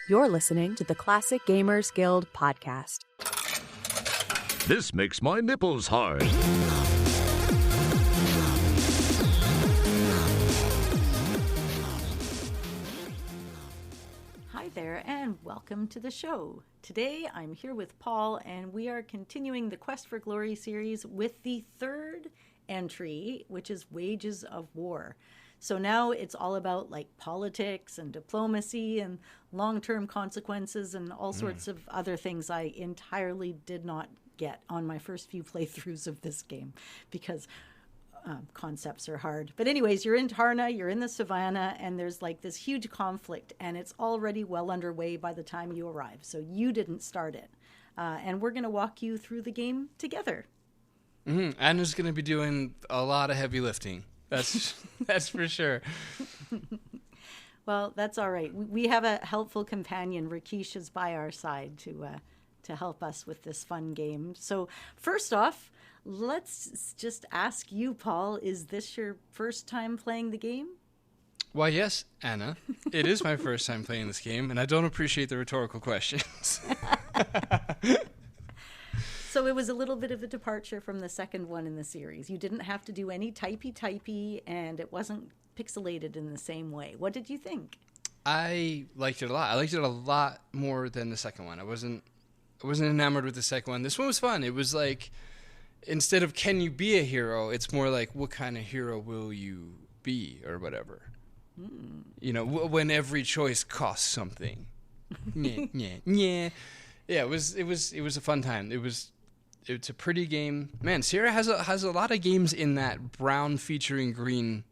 You're listening to the Classic Gamers Guild podcast. This makes my nipples hard. Hi there, and welcome to the show. Today, I'm here with Paul, and we are continuing the Quest for Glory series with the third entry, which is Wages of War. So now it's all about like politics and diplomacy and long-term consequences and all sorts of other things I entirely did not get on my first few playthroughs of this game because concepts are hard. But anyways, you're in Tarna, you're in the savannah, and there's like this huge conflict, and it's already well underway by the time you arrive. So you didn't start it. And we're going to walk you through the game together. Mm-hmm. Anna's going to be doing a lot of heavy lifting. That's for sure. Well, that's all right. We have a helpful companion. Rakesh is by our side to help us with this fun game. So first off, let's just ask you, Paul, is this your first time playing the game? Why, yes, Anna. It is my first time playing this game, and I don't appreciate the rhetorical questions. So it was a little bit of a departure from the second one in the series. You didn't have to do any typey, and it wasn't pixelated in the same way. What did you think? I liked it a lot. I liked it a lot more than the second one. I wasn't enamored with the second one. This one was fun. It was like, instead of can you be a hero, it's more like what kind of hero will you be or whatever. You know, when every choice costs something. Yeah. It was a fun time. It's a pretty game. Man, Sierra has a lot of games in that brown featuring green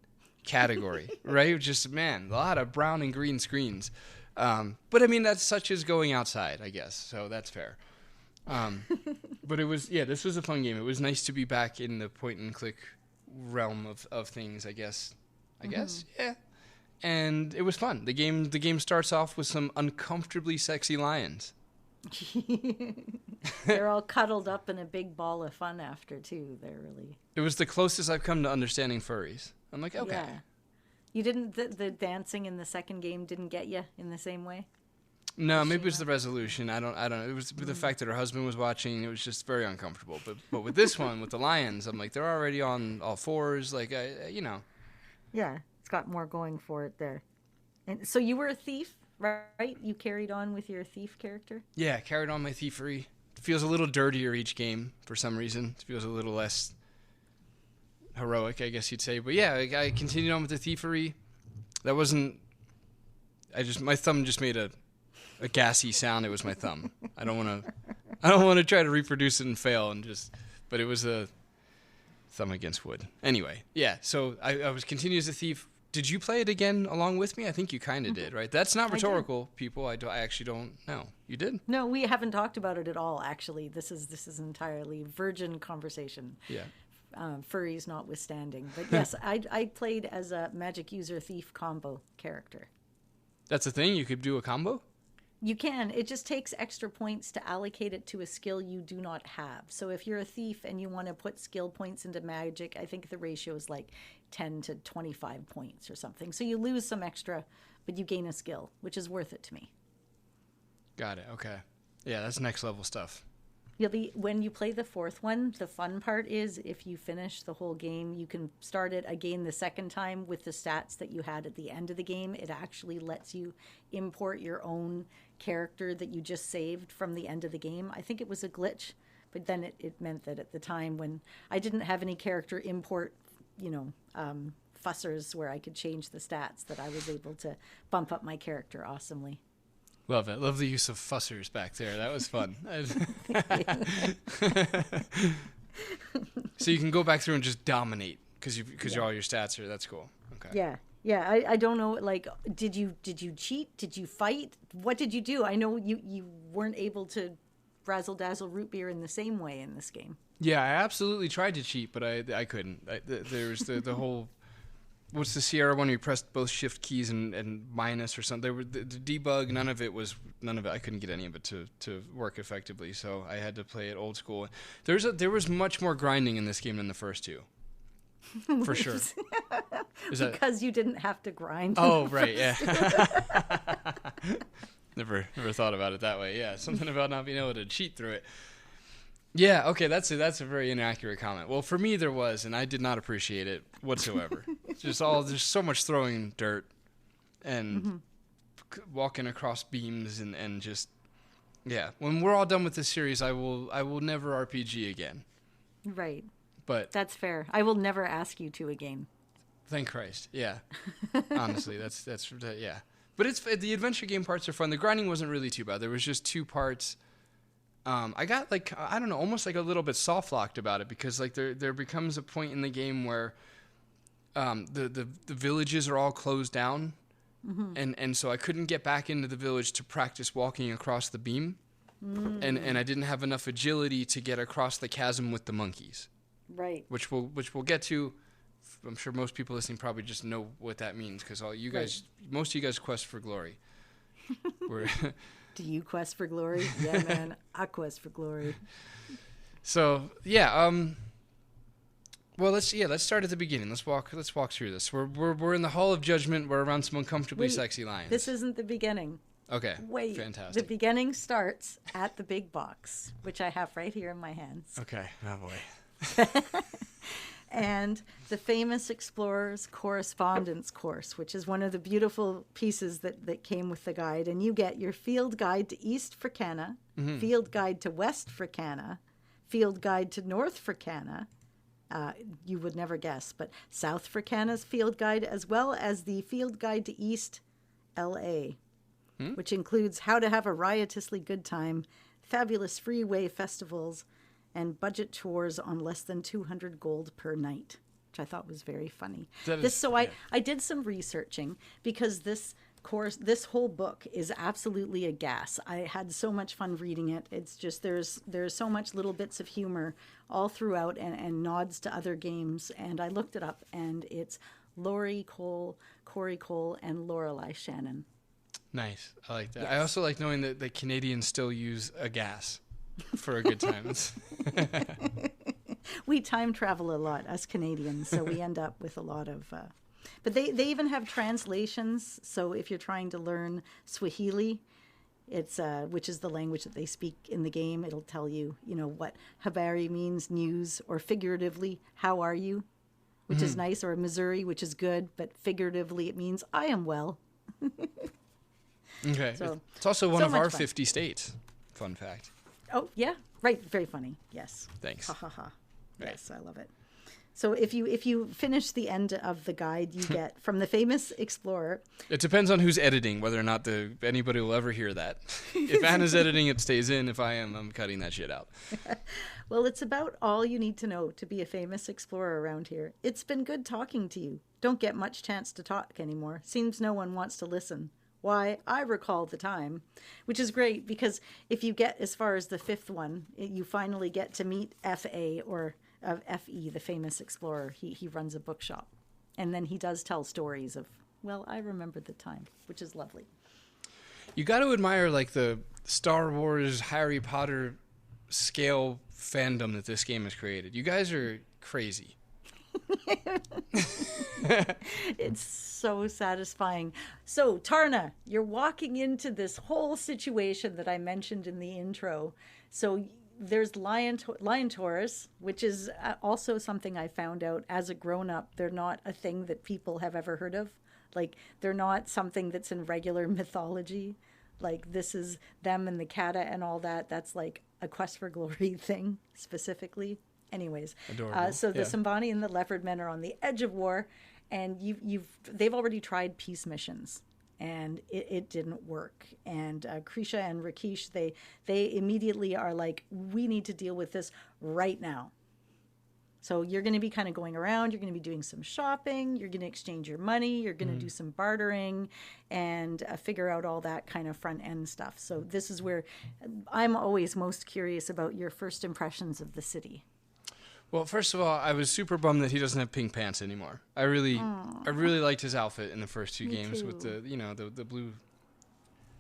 category, right? Just, man, a lot of brown and green screens. But I mean, that's such as going outside, I guess. So that's fair. But this was a fun game. It was nice to be back in the point and click realm of things, I guess. Yeah. And it was fun. The game starts off with some uncomfortably sexy lions. They're all cuddled up in a big ball of fun after, too. It was the closest I've come to understanding furries. I'm like, okay. Yeah. You didn't, the dancing in the second game didn't get you in the same way? No, maybe it was the resolution. I don't know. It was the fact that her husband was watching. It was just very uncomfortable. But with this one, with the lions, I'm like, they're already on all fours. Like, Yeah, it's got more going for it there. And so you were a thief, right? You carried on with your thief character? Yeah, carried on my thievery. It feels a little dirtier each game for some reason. It feels a little less heroic, I guess you'd say. But yeah, I continued on with the thievery. That wasn't... my thumb just made a gassy sound. It was my thumb. I don't want to try to reproduce it and fail but it was a thumb against wood. Anyway, yeah. So I was continuing as a thief. Did you play it again along with me? I think you kind of did, right? That's not rhetorical, people. I actually don't know. You did? No, we haven't talked about it at all. Actually, this is entirely virgin conversation. Yeah. Furries notwithstanding, but yes, I played as a magic user thief combo character. That's a thing? You could do a combo? You can. It just takes extra points to allocate it to a skill you do not have. So if you're a thief and you want to put skill points into magic, I think the ratio is like 10 to 25 points or something. So you lose some extra, but you gain a skill, which is worth it to me. Got it. Okay. Yeah, that's next level stuff. When you play the fourth one, the fun part is if you finish the whole game, you can start it again the second time with the stats that you had at the end of the game. It actually lets you import your own character that you just saved from the end of the game. I think it was a glitch, but then it meant that at the time when I didn't have any character import, fussers where I could change the stats, that I was able to bump up my character awesomely. Love it. Love the use of fussers back there. That was fun. So you can go back through and just dominate because all your stats are. That's cool. Okay. Yeah. I don't know. Like, did you cheat? Did you fight? What did you do? I know you weren't able to razzle dazzle root beer in the same way in this game. Yeah, I absolutely tried to cheat, but I couldn't. There was the whole. What's the Sierra one? You pressed both shift keys and minus or something. There were the debug. None of it. I couldn't get any of it to work effectively. So I had to play it old school. There was much more grinding in this game than the first two, for sure. Because you didn't have to grind. Oh right, yeah. Never thought about it that way. Yeah, something about not being able to cheat through it. Yeah, okay, that's a very inaccurate comment. Well, for me there was, and I did not appreciate it whatsoever. There's so much throwing dirt and walking across beams and just, yeah. When we're all done with this series, I will never RPG again. Right. But that's fair. I will never ask you to again. Thank Christ. Yeah. Honestly, that's yeah. But the adventure game parts are fun. The grinding wasn't really too bad. There was just 2 parts. I got I don't know, almost like a little bit soft locked about it because like there becomes a point in the game where the villages are all closed down, and so I couldn't get back into the village to practice walking across the beam, and I didn't have enough agility to get across the chasm with the monkeys. Right. Which we'll get to. I'm sure most people listening probably just know what that means because most of you guys quest for glory. Do you quest for glory? Yeah, man, I quest for glory. So yeah, well let's start at the beginning. Let's walk through this. We're in the Hall of Judgment. We're around some uncomfortably sexy lions. This isn't the beginning. Okay. Wait. Fantastic. The beginning starts at the big box, which I have right here in my hands. Okay. Oh boy. And the famous Explorer's Correspondence course, which is one of the beautiful pieces that came with the guide. And you get your field guide to East Fricana, field guide to West Fricana, field guide to North Fricana. You would never guess, but South Fricana's field guide, as well as the field guide to East LA, which includes how to have a riotously good time, fabulous freeway festivals, and budget tours on less than 200 gold per night, which I thought was very funny. I did some researching because this whole book is absolutely a gas. I had so much fun reading it. It's just there's so much little bits of humor all throughout and nods to other games. And I looked it up, and it's Laurie Cole, Corey Cole, and Lorelei Shannon. Nice. I like that. Yes. I also like knowing that the Canadians still use a gas for a good time. We time travel a lot, us Canadians, so we end up with a lot of... But they even have translations, so if you're trying to learn Swahili, it's which is the language that they speak in the game, it'll tell you, what habari means, news, or figuratively, how are you, which is nice, or Missouri, which is good, but figuratively it means I am well. Okay. So, it's also one of our fun. 50 states. Fun fact. Oh, yeah, right. Very funny. Yes. Thanks. Ha ha ha. Right. Yes, I love it. So if you finish the end of the guide, you get from the famous explorer. It depends on who's editing, whether or not anybody will ever hear that. If Anna's editing, it stays in. If I am, I'm cutting that shit out. Well, it's about all you need to know to be a famous explorer around here. It's been good talking to you. Don't get much chance to talk anymore. Seems no one wants to listen. Why, I recall the time, which is great because if you get as far as the 5th one, you finally get to meet F.A. or F.E., the famous explorer. He runs a bookshop. And then he does tell stories of, well, I remember the time, which is lovely. You got to admire like the Star Wars, Harry Potter scale fandom that this game has created. You guys are crazy. It's so satisfying. So, Tarna, you're walking into this whole situation that I mentioned in the intro. So there's lion tours, which is also something I found out as a grown-up. They're not a thing that people have ever heard of. Like, they're not something that's in regular mythology. Like, this is them and the kata and all that. That's like a Quest for Glory thing specifically. Anyways, so the Simbani and the Leopard Men are on the edge of war, and they've already tried peace missions, and it didn't work. And Krisha and Rakesh, they immediately are like, we need to deal with this right now. So you're going to be kind of going around. You're going to be doing some shopping. You're going to exchange your money. You're going to do some bartering and figure out all that kind of front end stuff. So this is where I'm always most curious about your first impressions of the city. Well, first of all, I was super bummed that he doesn't have pink pants anymore. I really liked his outfit in the first 2 games too. with the blue,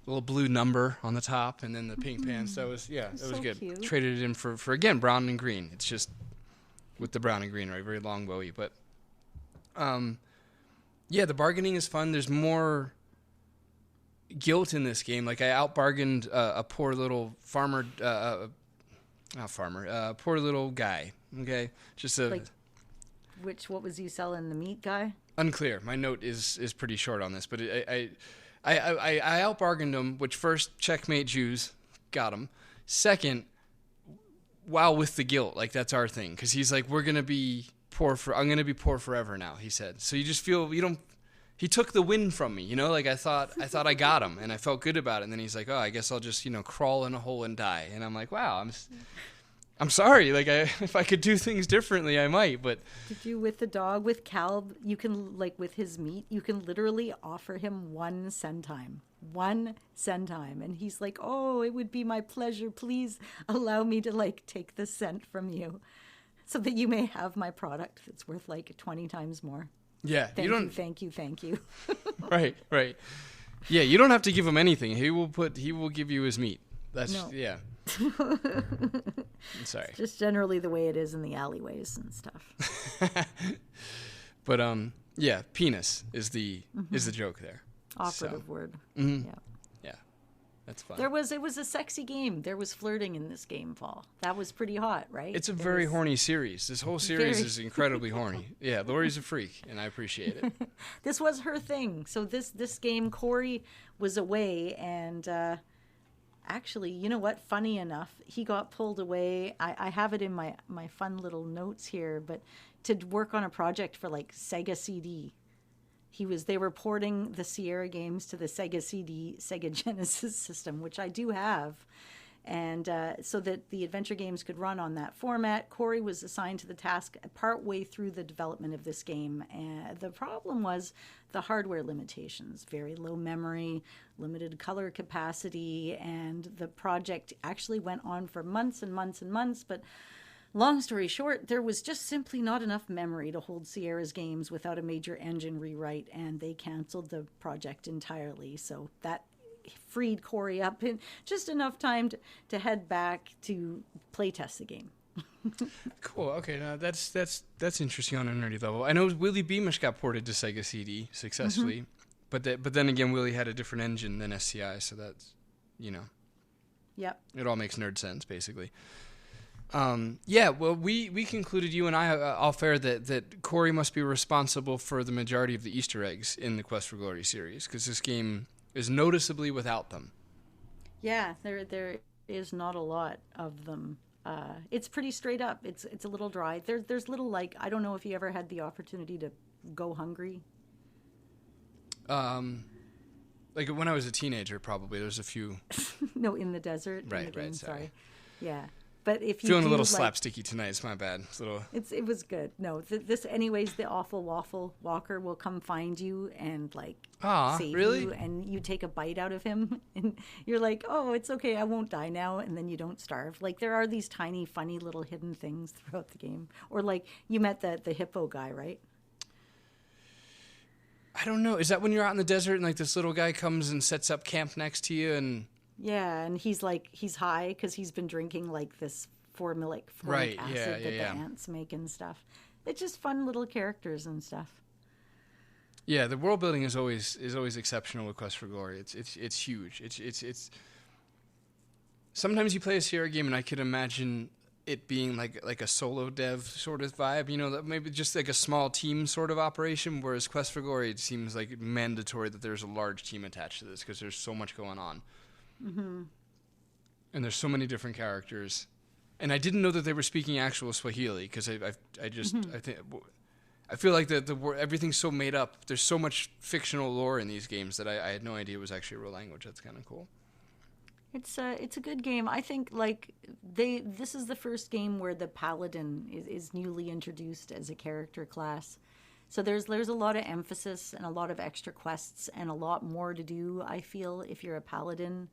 little blue number on the top and then the pink pants. That was so good. cute. Traded it in for again brown and green. It's just with the brown and green, right? Very long bowy, but the bargaining is fun. There's more. guilt in this game. Like I outbargained a poor little farmer, not farmer, poor little guy. Okay, just a Like, what was he selling? The meat guy? unclear. My note is pretty short on this, but I outbargained him. Which first, checkmate Jews, got him. Second, wow, with the guilt, like that's our thing, because he's like, I'm gonna be poor forever now. He said, so you just feel you don't. He took the win from me, like I thought I got him, and I felt good about it. And then he's like, oh, I guess I'll just crawl in a hole and die. And I'm like, wow, I'm sorry. Like if I could do things differently, I might. But Did you with the dog with Cal? You can with his meat, you can literally offer him 1 centime. 1 centime, and he's like, oh, it would be my pleasure, please allow me to take the cent from you so that you may have my product that's worth 20 times more. yeah, Thank you. right. Yeah, you don't have to give him anything. He will give you his meat. That's No. yeah. I'm sorry. It's just generally the way it is in the alleyways and stuff. But yeah, penis is the joke there. Operative word. Mhm. Yeah. Yeah, that's fun. It was a sexy game. There was flirting in this game, Paul. That was pretty hot, right? It's a very horny series. This whole series Very. is incredibly horny. Yeah, Lori's a freak, and I appreciate it. This was her thing. So this game, Corey was away, and actually, you know what? Funny enough, he got pulled away. I have it in my fun little notes here, but to work on a project for Sega CD. They were porting the Sierra games to the Sega CD, Sega Genesis system, which I do have. And so that the adventure games could run on that format. Corey was assigned to the task partway through the development of this game. And the problem was the hardware limitations, very low memory, limited color capacity, and the project actually went on for months and months and months. But long story short, there was just simply not enough memory to hold Sierra's games without a major engine rewrite, and they canceled the project entirely. So that freed Corey up in just enough time to head back to playtest the game. Cool. Okay, now that's interesting on a nerdy level. I know Willy Beamish got ported to Sega CD successfully, but then again, Willy had a different engine than SCI, so that's Yep. it all makes nerd sense basically. Yeah, well, we concluded, you and I, off air, that Corey must be responsible for the majority of the Easter eggs in the Quest for Glory series, because this game is noticeably without them. Yeah, there is not a lot of them. It's pretty straight up. It's a little dry. There's little I don't know if you ever had the opportunity to go hungry. When I was a teenager, probably there's a few. No, in the desert. Right, in the game, right. Sorry. Yeah. But if you Feeling do, a little slapsticky tonight. It's my bad. It's a little. It was good. No, this anyways. The awful waffle walker will come find you and save really? you, and you take a bite out of him, and you're like, oh, it's okay, I won't die now, and then you don't starve. There are these tiny, funny little hidden things throughout the game. Or you met the hippo guy, right? I don't know. Is that when you're out in the desert and this little guy comes and sets up camp next to you and? Yeah, and he's high because he's been drinking this formic Right, acid yeah, that yeah, the yeah. ants make and stuff. It's just fun little characters and stuff. Yeah, the world building is always exceptional with Quest for Glory. It's huge. It's sometimes you play a Sierra game and I could imagine it being like a solo dev sort of vibe, maybe just a small team sort of operation, whereas Quest for Glory, it seems mandatory that there's a large team attached to this because there's so much going on. Mm-hmm. And there's so many different characters. And I didn't know that they were speaking actual Swahili because I feel like everything's so made up. There's so much fictional lore in these games that I had no idea it was actually a real language. That's kind of cool. It's a good game. I think this is the first game where the paladin is newly introduced as a character class. So there's a lot of emphasis and a lot of extra quests and a lot more to do, I feel, if you're a paladin.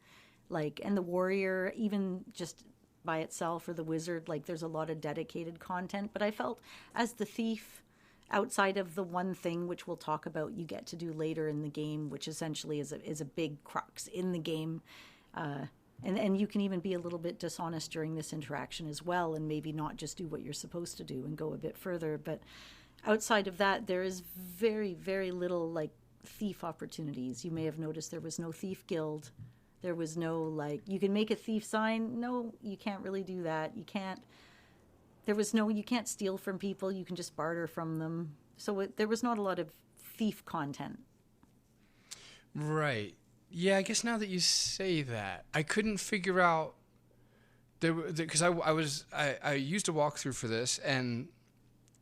And the warrior, even just by itself, or the wizard, there's a lot of dedicated content. But I felt as the thief, outside of the one thing which we'll talk about you get to do later in the game, which essentially is a big crux in the game, and you can even be a little bit dishonest during this interaction as well, and maybe not just do what you're supposed to do and go a bit further. But outside of that, there is very, very little thief opportunities. You may have noticed there was no thief guild. There was no, like, you can make a thief sign. No, you can't really do that. You can't steal from people. You can just barter from them. So there was not a lot of thief content. Right. Yeah, I guess now that you say that, I couldn't figure out because I used a walkthrough for this, and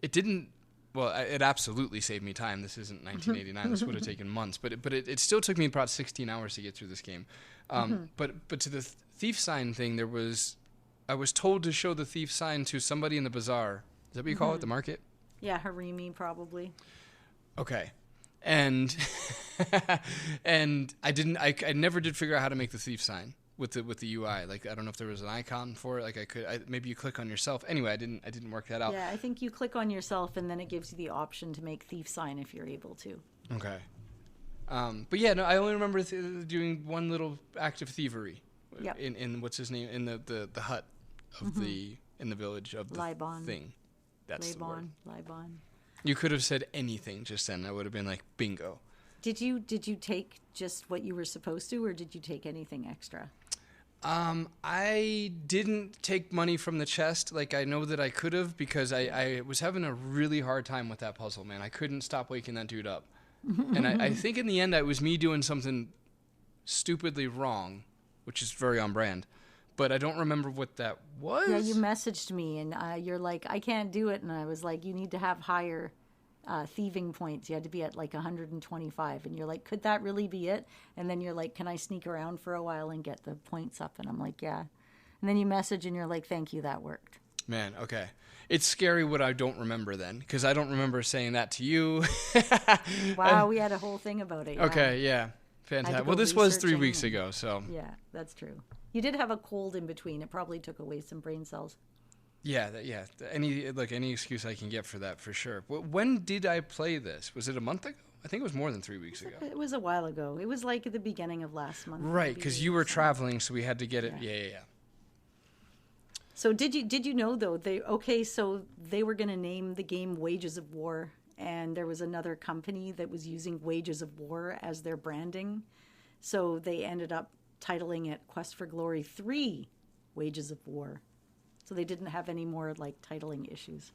it didn't. Well, it absolutely saved me time. This isn't 1989. This would have taken months, but it still took me about 16 hours to get through this game. But to the thief sign thing, I was told to show the thief sign to somebody in the bazaar. Is that what you call it? The market? Yeah, Harimi probably. Okay. And and I never did figure out how to make the thief sign with the UI. Like, I don't know if there was an icon for it. Like maybe you click on yourself. Anyway, I didn't work that out. Yeah, I think you click on yourself and then it gives you the option to make thief sign if you're able to. Okay. But yeah, no, I only remember doing one little act of thievery. Yep. In what's his name, in the hut of in the village of the Libon. thing. That's the word. Libon. You could have said anything just then. I would have been like, bingo. Did you take just what you were supposed to, or did you take anything extra? I didn't take money from the chest like I know that I could have, because I was having a really hard time with that puzzle, man. I couldn't stop waking that dude up. And I think in the end it was me doing something stupidly wrong, which is very on brand. But I don't remember what that was. Yeah, you messaged me, and you're like, I can't do it. And I was like, you need to have higher thieving points. You had to be at like 125. And you're like, could that really be it? And then you're like, can I sneak around for a while and get the points up? And I'm like, yeah. And then you message, and you're like, thank you, that worked. Man, okay. It's scary what I don't remember then, because I don't remember saying that to you. Wow, we had a whole thing about it. Yeah. Okay, yeah. Fantastic. Well, this was 3 weeks ago, so. Yeah, that's true. You did have a cold in between. It probably took away some brain cells. Yeah, yeah. Any excuse I can get for that, for sure. When did I play this? Was it a month ago? I think it was more than 3 weeks ago. It was a while ago. It was like at the beginning of last month. Right, because you were traveling, so we had to get it. Yeah. So did you know though so they were going to name the game Wages of War, and there was another company that was using Wages of War as their branding, so they ended up titling it Quest for Glory 3 Wages of War. So they didn't have any more like titling issues.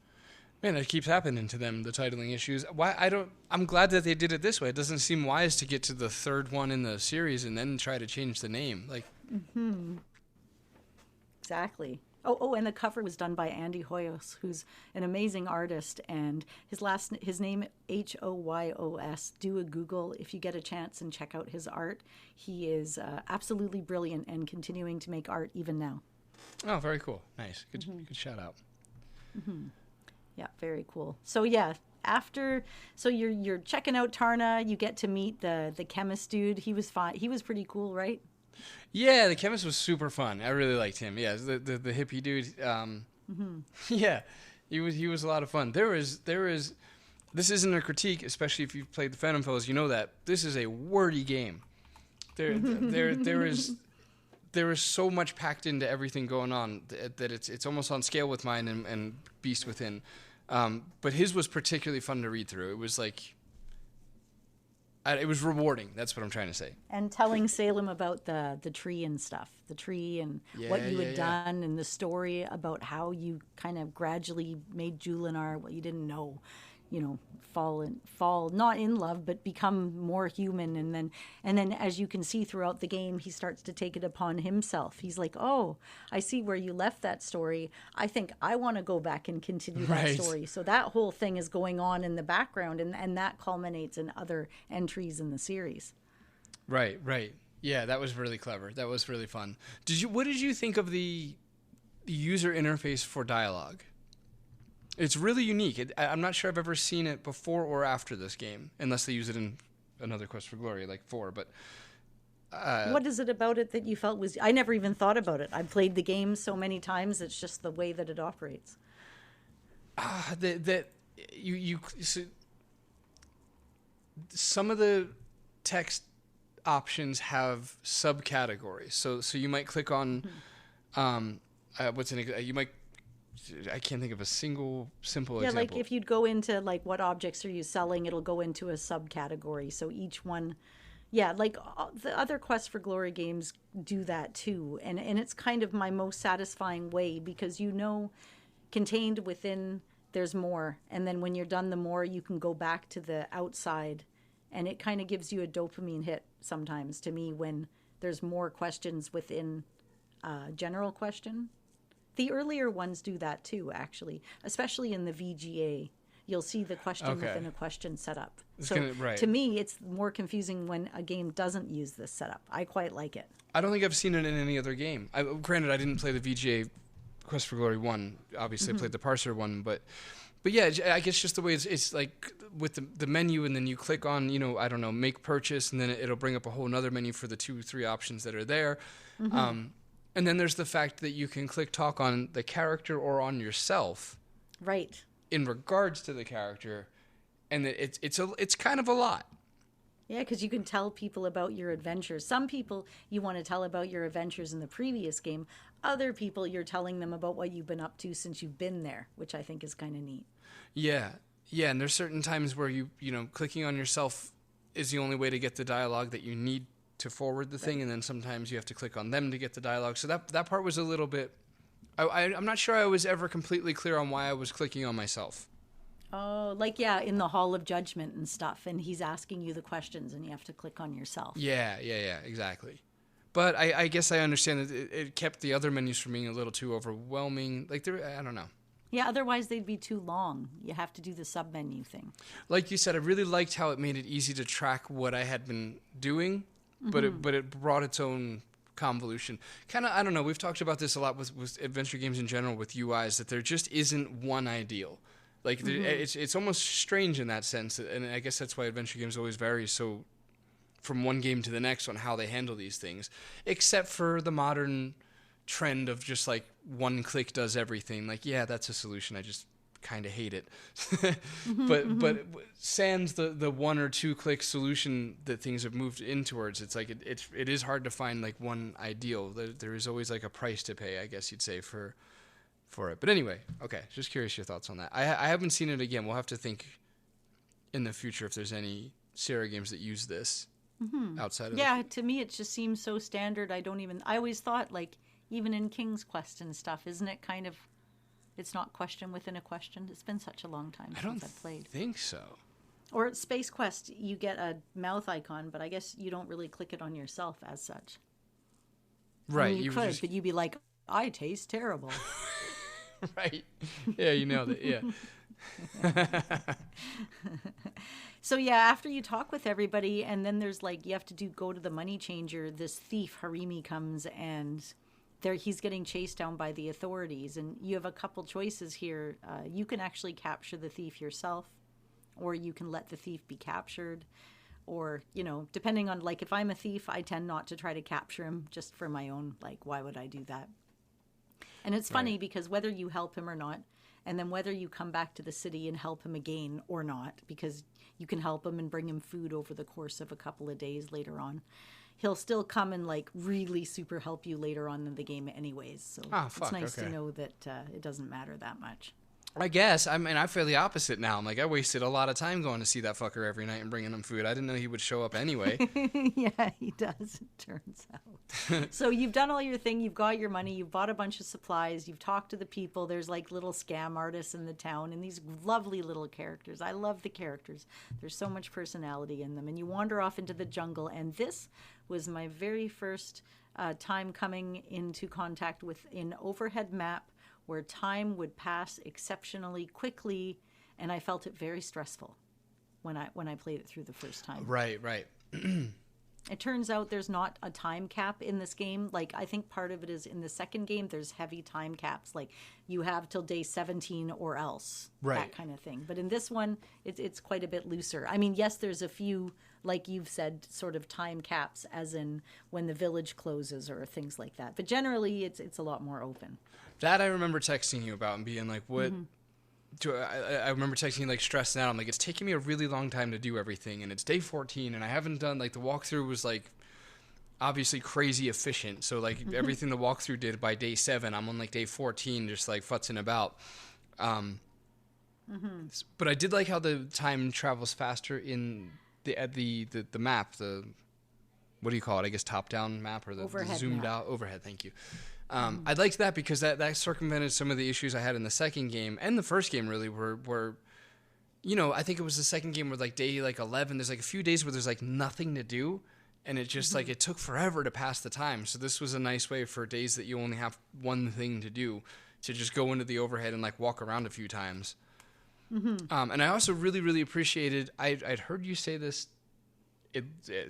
Man, it keeps happening to them, the titling issues. I'm glad that they did it this way. It doesn't seem wise to get to the third one in the series and then try to change the name. Like Exactly. Oh, and the cover was done by Andy Hoyos, who's an amazing artist, and his name Hoyos. Do a Google if you get a chance and check out his art. He is absolutely brilliant and continuing to make art even now. Oh, very cool. Nice. Good shout out. Yeah, very cool. So yeah, you're checking out Tarna, you get to meet the chemist dude. He was fine. He was pretty cool, right? Yeah, the chemist was super fun. I really liked him. Yeah, the hippie dude. Yeah, he was a lot of fun. There is. This isn't a critique, especially if you've played the Phantom Fellows. You know that this is a wordy game. There is so much packed into everything going on that it's almost on scale with mine and Beast Within. But his was particularly fun to read through. It was like. It was rewarding. That's what I'm trying to say. And telling Salem about the tree and stuff, the tree and what you had done, and the story about how you kind of gradually made Julinar, what you didn't know, fall not in love, but become more human. And then as you can see throughout the game, he starts to take it upon himself. He's like, oh, I see where you left that story. I think I want to go back and continue that story. So that whole thing is going on in the background, and that culminates in other entries in the series. Right. Yeah, that was really clever. That was really fun. What did you think of the user interface for dialogue? It's really unique. I'm not sure I've ever seen it before or after this game, unless they use it in another Quest for Glory, like 4. But what is it about it that you felt was? I never even thought about it. I've played the game so many times. It's just the way that it operates. Some of the text options have subcategories. So you might click on you might I can't think of a single simple Yeah, example. like if you'd go into like what objects are you selling, it'll go into a subcategory. So each one, yeah, like the other Quest for Glory games do that too. And it's kind of my most satisfying way because contained within there's more. And then when you're done the more, you can go back to the outside. And it kind of gives you a dopamine hit sometimes to me when there's more questions within a general question. The earlier ones do that too, actually, especially in the VGA. You'll see the question within a question setup. To me, it's more confusing when a game doesn't use this setup. I quite like it. I don't think I've seen it in any other game. Granted, I didn't play the VGA Quest for Glory 1. Obviously, I played the Parser one, but yeah, I guess just the way it's like with the menu, and then you click on, I don't know, make purchase, and then it'll bring up a whole nother menu for the 2-3 options that are there. And then there's the fact that you can click talk on the character or on yourself. Right. In regards to the character, and it's kind of a lot. Yeah, because you can tell people about your adventures. Some people you want to tell about your adventures in the previous game. Other people you're telling them about what you've been up to since you've been there, which I think is kind of neat. Yeah, and there's certain times where you clicking on yourself is the only way to get the dialogue that you need to forward the thing, and then sometimes you have to click on them to get the dialogue. So that part was a little bit... I'm not sure I was ever completely clear on why I was clicking on myself. Oh, like, yeah, in the Hall of Judgment and stuff, and he's asking you the questions, and you have to click on yourself. Yeah, exactly. But I guess I understand that it kept the other menus from being a little too overwhelming. Like, I don't know. Yeah, otherwise they'd be too long. You have to do the sub-menu thing. Like you said, I really liked how it made it easy to track what I had been doing, but it brought its own convolution. Kind of, I don't know, we've talked about this a lot with adventure games in general with UIs, that there just isn't one ideal. Like, it's almost strange in that sense, and I guess that's why adventure games always vary so from one game to the next on how they handle these things, except for the modern trend of just like one click does everything. Like, yeah, that's a solution. I just kind of hate it. But sans the one or two click solution that things have moved in towards, it's like it is hard to find like one ideal. There is always like a price to pay, I guess you'd say, for it. But anyway, okay, just curious your thoughts on that. I haven't seen it again. We'll have to think in the future if there's any Sierra games that use this outside of to me it just seems so standard. I always thought, like, even in King's Quest and stuff, isn't it kind of, it's not question within a question? It's been such a long time since I've played. I think so. Or at Space Quest, you get a mouth icon, but I guess you don't really click it on yourself as such. Right. I mean, you could, but you'd be like, I taste terrible. Right. Yeah, you nailed it. Yeah. So yeah, after you talk with everybody, and then there's like, you have to go to the money changer. This thief Harimi comes, and he's getting chased down by the authorities, and you have a couple choices here. You can actually capture the thief yourself, or you can let the thief be captured, or, depending on, like, if I'm a thief, I tend not to try to capture him just for my own, like, why would I do that? And it's funny because whether you help him or not, and then whether you come back to the city and help him again or not, because you can help him and bring him food over the course of a couple of days later on, he'll still come and, like, really super help you later on in the game anyways. So it's nice to know that it doesn't matter that much. I guess. I mean, I feel the opposite now. I'm like, I wasted a lot of time going to see that fucker every night and bringing him food. I didn't know he would show up anyway. Yeah, he does, it turns out. So you've done all your thing. You've got your money. You've bought a bunch of supplies. You've talked to the people. There's, like, little scam artists in the town and these lovely little characters. I love the characters. There's so much personality in them. And you wander off into the jungle. And this was my very first time coming into contact with an overhead map where time would pass exceptionally quickly, and I felt it very stressful when I played it through the first time. Right. It turns out there's not a time cap in this game. Like, I think part of it is in the second game, there's heavy time caps. Like, you have till day 17 or else, that kind of thing. But in this one, it's quite a bit looser. I mean, yes, there's a few, like you've said, sort of time caps, as in when the village closes or things like that. But generally, it's a lot more open. That I remember texting you about and being like, what... I remember texting you, like, stressing out. I'm like, it's taking me a really long time to do everything, and it's day 14, and I haven't done, like, the walkthrough was, like, obviously crazy efficient. So like everything the walkthrough did by day 7, I'm on like day 14, just like futzing about. But I did like how the time travels faster in the map. The what do you call it? I guess top-down map or the zoomed out overhead. Thank you. I liked that because that circumvented some of the issues I had in the second game and the first game. Really, were I think it was the second game where like day like 11. There's like a few days where there's like nothing to do, and it just like it took forever to pass the time. So this was a nice way for days that you only have one thing to do to just go into the overhead and like walk around a few times. And I also really, really appreciated. I'd heard you say this.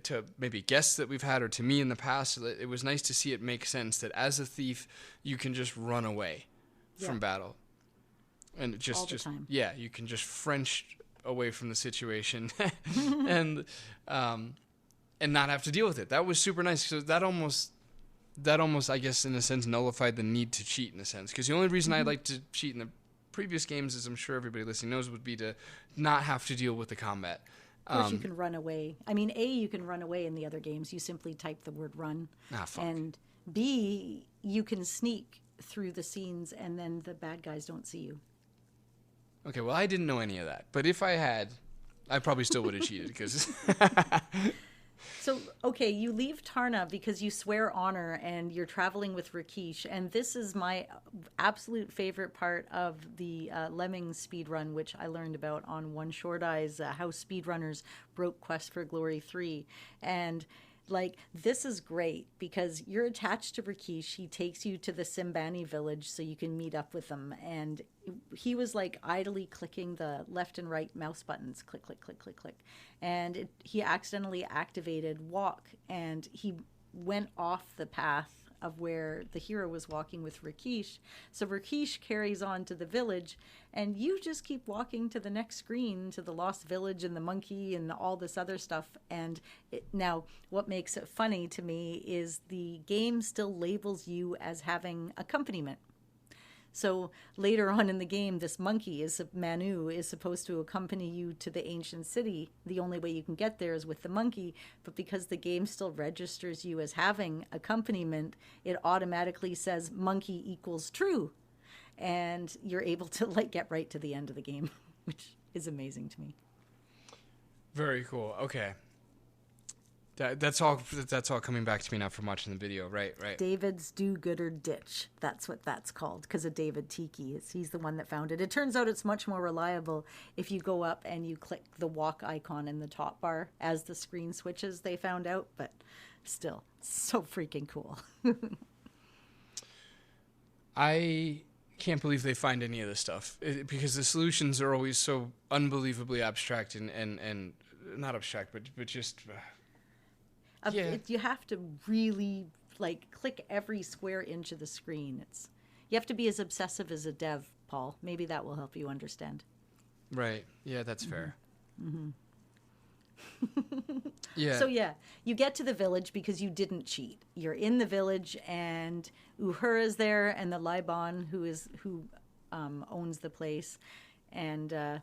To maybe guests that we've had or to me in the past, it was nice to see it make sense that as a thief you can just run away from battle, and just time. You can just French away from the situation and not have to deal with it. That was super nice. So that almost I guess in a sense nullified the need to cheat in a sense, because the only reason I like to cheat in the previous games, as I'm sure everybody listening knows, would be to not have to deal with the combat. Of course, you can run away. I mean, A, you can run away in the other games. You simply type the word run. Fuck. And B, you can sneak through the scenes and then the bad guys don't see you. Okay, well, I didn't know any of that. But if I had, I probably still would have cheated because... So, okay, you leave Tarna because you swear honor and you're traveling with Rakesh. And this is my absolute favorite part of the Lemmings speedrun, which I learned about on One Short Eye's How Speedrunners Broke Quest for Glory 3. And like, this is great because you're attached to Rakesh. He takes you to the Simbani village so you can meet up with them. And he was like idly clicking the left and right mouse buttons, click, click, click, click, click. And he accidentally activated walk, and he went off the path of where the hero was walking with Rakesh. So Rakesh carries on to the village, and you just keep walking to the next screen, to the Lost Village and the monkey and all this other stuff. And now what makes it funny to me is the game still labels you as having accompaniment. So later on in the game, this monkey, Manu, is supposed to accompany you to the ancient city. The only way you can get there is with the monkey, but because the game still registers you as having accompaniment, it automatically says monkey equals true. And you're able to like get right to the end of the game, which is amazing to me. Very cool. Okay. That's all coming back to me now from watching the video. Right. David's do-gooder ditch. That's what that's called, because of David Tiki. He's the one that found it. It turns out it's much more reliable if you go up and you click the walk icon in the top bar as the screen switches, they found out. But still, so freaking cool. I can't believe they find any of this stuff because the solutions are always so unbelievably abstract and not abstract, but just... You have to really like click every square inch of the screen. You have to be as obsessive as a dev, Paul. Maybe that will help you understand. Right. Yeah, that's fair. Mm-hmm. Yeah. So you get to the village because you didn't cheat. You're in the village, and Uhura's there, and the Liban who owns the place, and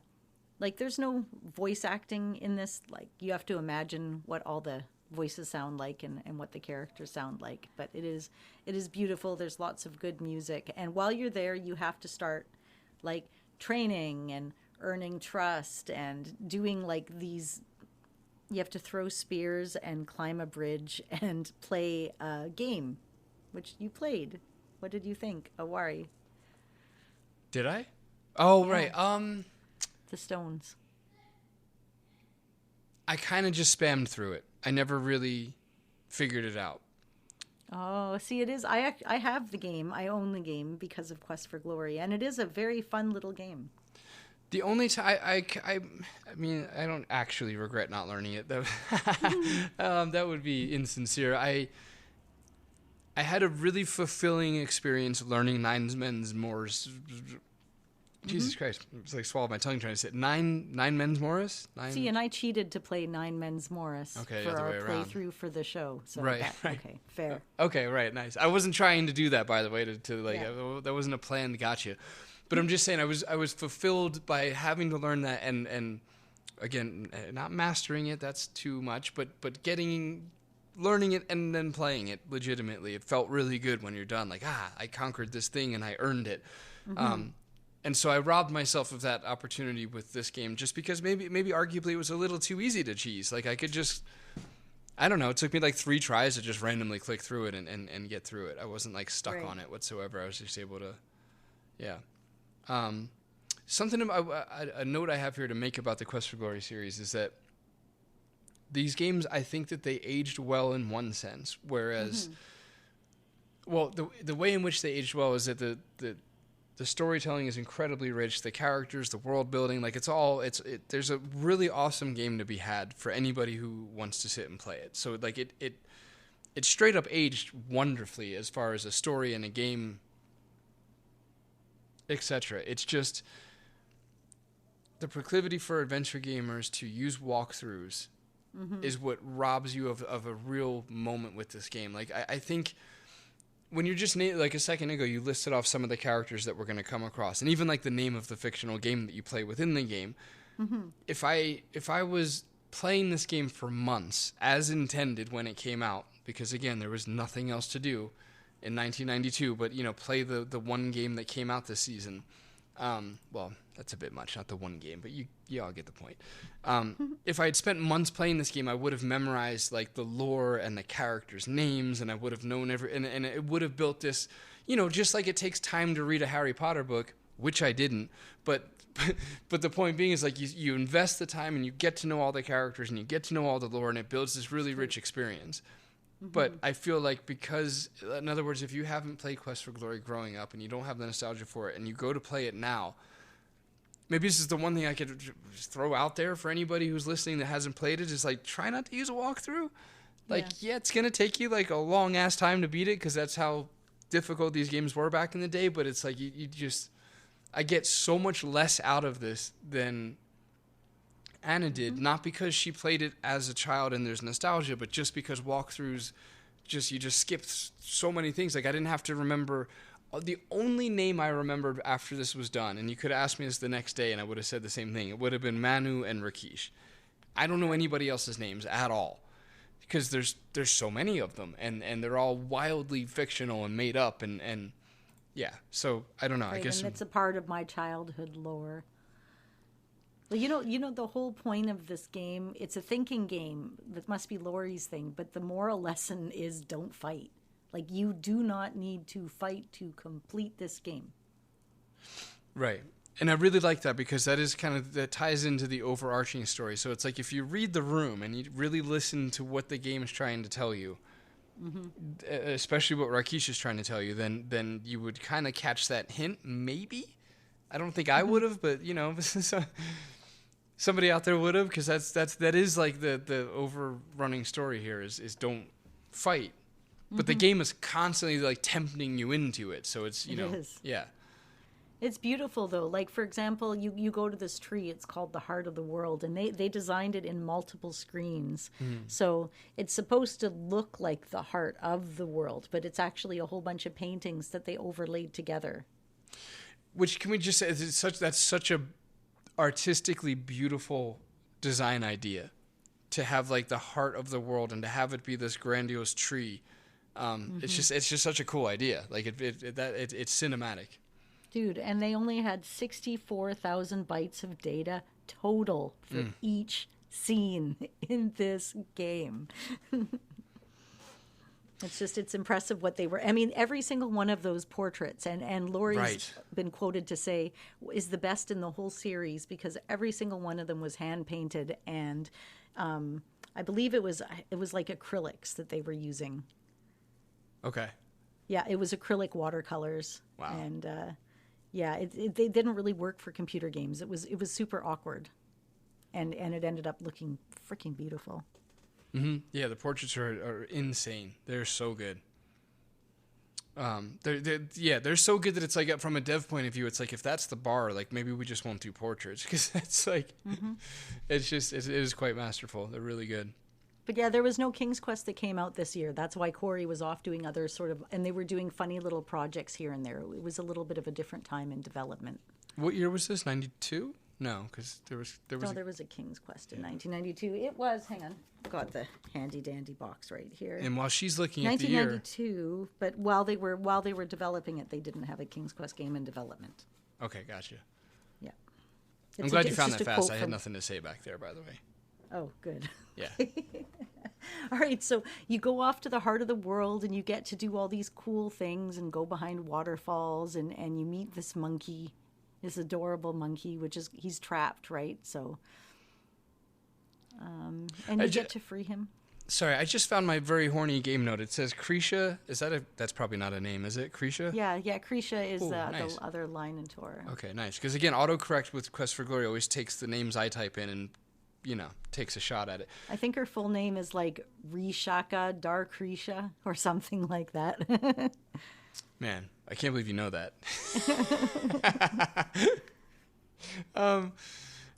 like there's no voice acting in this. Like you have to imagine what all the voices sound like and what the characters sound like, but it is beautiful. There's lots of good music, and while you're there you have to start like training and earning trust and doing like these. You have to throw spears and climb a bridge and play a game, which you played. What did you think, Awari? Did I? Oh, yeah. Right. The stones. I kind of just spammed through it. I never really figured it out. Oh, see, it is. I have the game. I own the game because of Quest for Glory, and it is a very fun little game. The only time I mean, I don't actually regret not learning it. That would be insincere. I had a really fulfilling experience learning Nine Men's Morris. Jesus Christ! It's like swallowed my tongue trying to say it. Nine Men's Morris. See, and I cheated to play Nine Men's Morris for our playthrough for the show. So right. Okay, fair. Okay, right, nice. I wasn't trying to do that, by the way. That wasn't a plan. Gotcha. But I'm just saying, I was fulfilled by having to learn that, and again, not mastering it. That's too much. But getting learning it and then playing it legitimately. It felt really good when you're done. Like, I conquered this thing and I earned it. And so I robbed myself of that opportunity with this game just because maybe arguably it was a little too easy to cheese. Like I could just, I don't know, it took me like 3 tries to just randomly click through it and get through it. I wasn't like stuck on it whatsoever. I was just able to, a note I have here to make about the Quest for Glory series is that these games, I think that they aged well in one sense, whereas, well, the way in which they aged well is that the storytelling is incredibly rich, the characters, the world building, like there's a really awesome game to be had for anybody who wants to sit and play it. So like it straight up aged wonderfully as far as a story and a game, etc. It's just the proclivity for adventure gamers to use walkthroughs is what robs you of a real moment with this game. Like I think when you're just like a second ago, you listed off some of the characters that we're going to come across, and even like the name of the fictional game that you play within the game. If I was playing this game for months as intended when it came out, because again there was nothing else to do in 1992, but play the one game that came out this season. Well, that's a bit much, not the one game, but you all get the point. If I had spent months playing this game, I would have memorized like the lore and the characters' names, and I would have known and it would have built this, just like it takes time to read a Harry Potter book, which I didn't, but the point being is like you invest the time and you get to know all the characters and you get to know all the lore, and it builds this really rich experience. But I feel like because, in other words, if you haven't played Quest for Glory growing up and you don't have the nostalgia for it and you go to play it now, maybe this is the one thing I could just throw out there for anybody who's listening that hasn't played it, is like try not to use a walkthrough. Like, yeah it's going to take you like a long ass time to beat it because that's how difficult these games were back in the day. But it's like I get so much less out of this than Anna did, not because she played it as a child and there's nostalgia, but just because walkthroughs, you just skipped so many things. Like I didn't have to remember. The only name I remembered after this was done, and you could have asked me this the next day and I would have said the same thing, it would have been Manu and Rakesh. I don't know anybody else's names at all because there's so many of them, and they're all wildly fictional and made up, and yeah, so I don't know. Right, I guess and it's a part of my childhood lore. Well, you know the whole point of this game, it's a thinking game. That must be Laurie's thing, but the moral lesson is don't fight. Like, you do not need to fight to complete this game. Right. And I really like that because that ties into the overarching story. So it's like if you read the room and you really listen to what the game is trying to tell you, especially what Rakesh is trying to tell you, then you would kind of catch that hint, maybe. I don't think I would have, but somebody out there would have, because that is like the overrunning story here is don't fight. But the game is constantly like tempting you into it. So it's, It is. Yeah. It's beautiful, though. Like, for example, you go to this tree. It's called the Heart of the World, and they designed it in multiple screens. So it's supposed to look like the heart of the world, but it's actually a whole bunch of paintings that they overlaid together. Which, can we just say, that's such a artistically beautiful design idea, to have like the heart of the world and to have it be this grandiose tree. It's just such a cool idea. Like it's cinematic. Dude, and they only had 64,000 bytes of data total for each scene in this game. It's impressive what they were. I mean, every single one of those portraits, and Laurie's been quoted to say, is the best in the whole series because every single one of them was hand painted, and I believe it was like acrylics that they were using. Okay. Yeah, it was acrylic watercolors. Wow. And they didn't really work for computer games. It was super awkward, and it ended up looking freaking beautiful. Yeah, the portraits are insane. They're so good. They're so good that it's like, from a dev point of view, it's like if that's the bar, like maybe we just won't do portraits, because that's like, it is quite masterful. They're really good. But yeah, there was no King's Quest that came out this year. That's why Corey was off doing other and they were doing funny little projects here and there. It was a little bit of a different time in development. What year was this? 92? No, because there was There was a King's Quest in 1992. It was, hang on, got the handy dandy box right here. And while she's looking at the year, 1992, but while they were developing it, they didn't have a King's Quest game in development. okay, gotcha. Yeah. I'm glad you found that fast. I had nothing to say back there, by the way. Oh, good. Yeah. All right, so you go off to the heart of the world and you get to do all these cool things and go behind waterfalls and you meet this monkey, this adorable monkey, he's trapped, right? So, and you get to free him. Sorry, I just found my very horny game note. It says Krisha. That's probably not a name, is it? Krisha? Yeah, Krisha is nice. the other line in Tor. Okay, nice. Because again, autocorrect with Quest for Glory always takes the names I type in and, takes a shot at it. I think her full name is like Rishaka Darkrisha or something like that. Man, I can't believe you know that.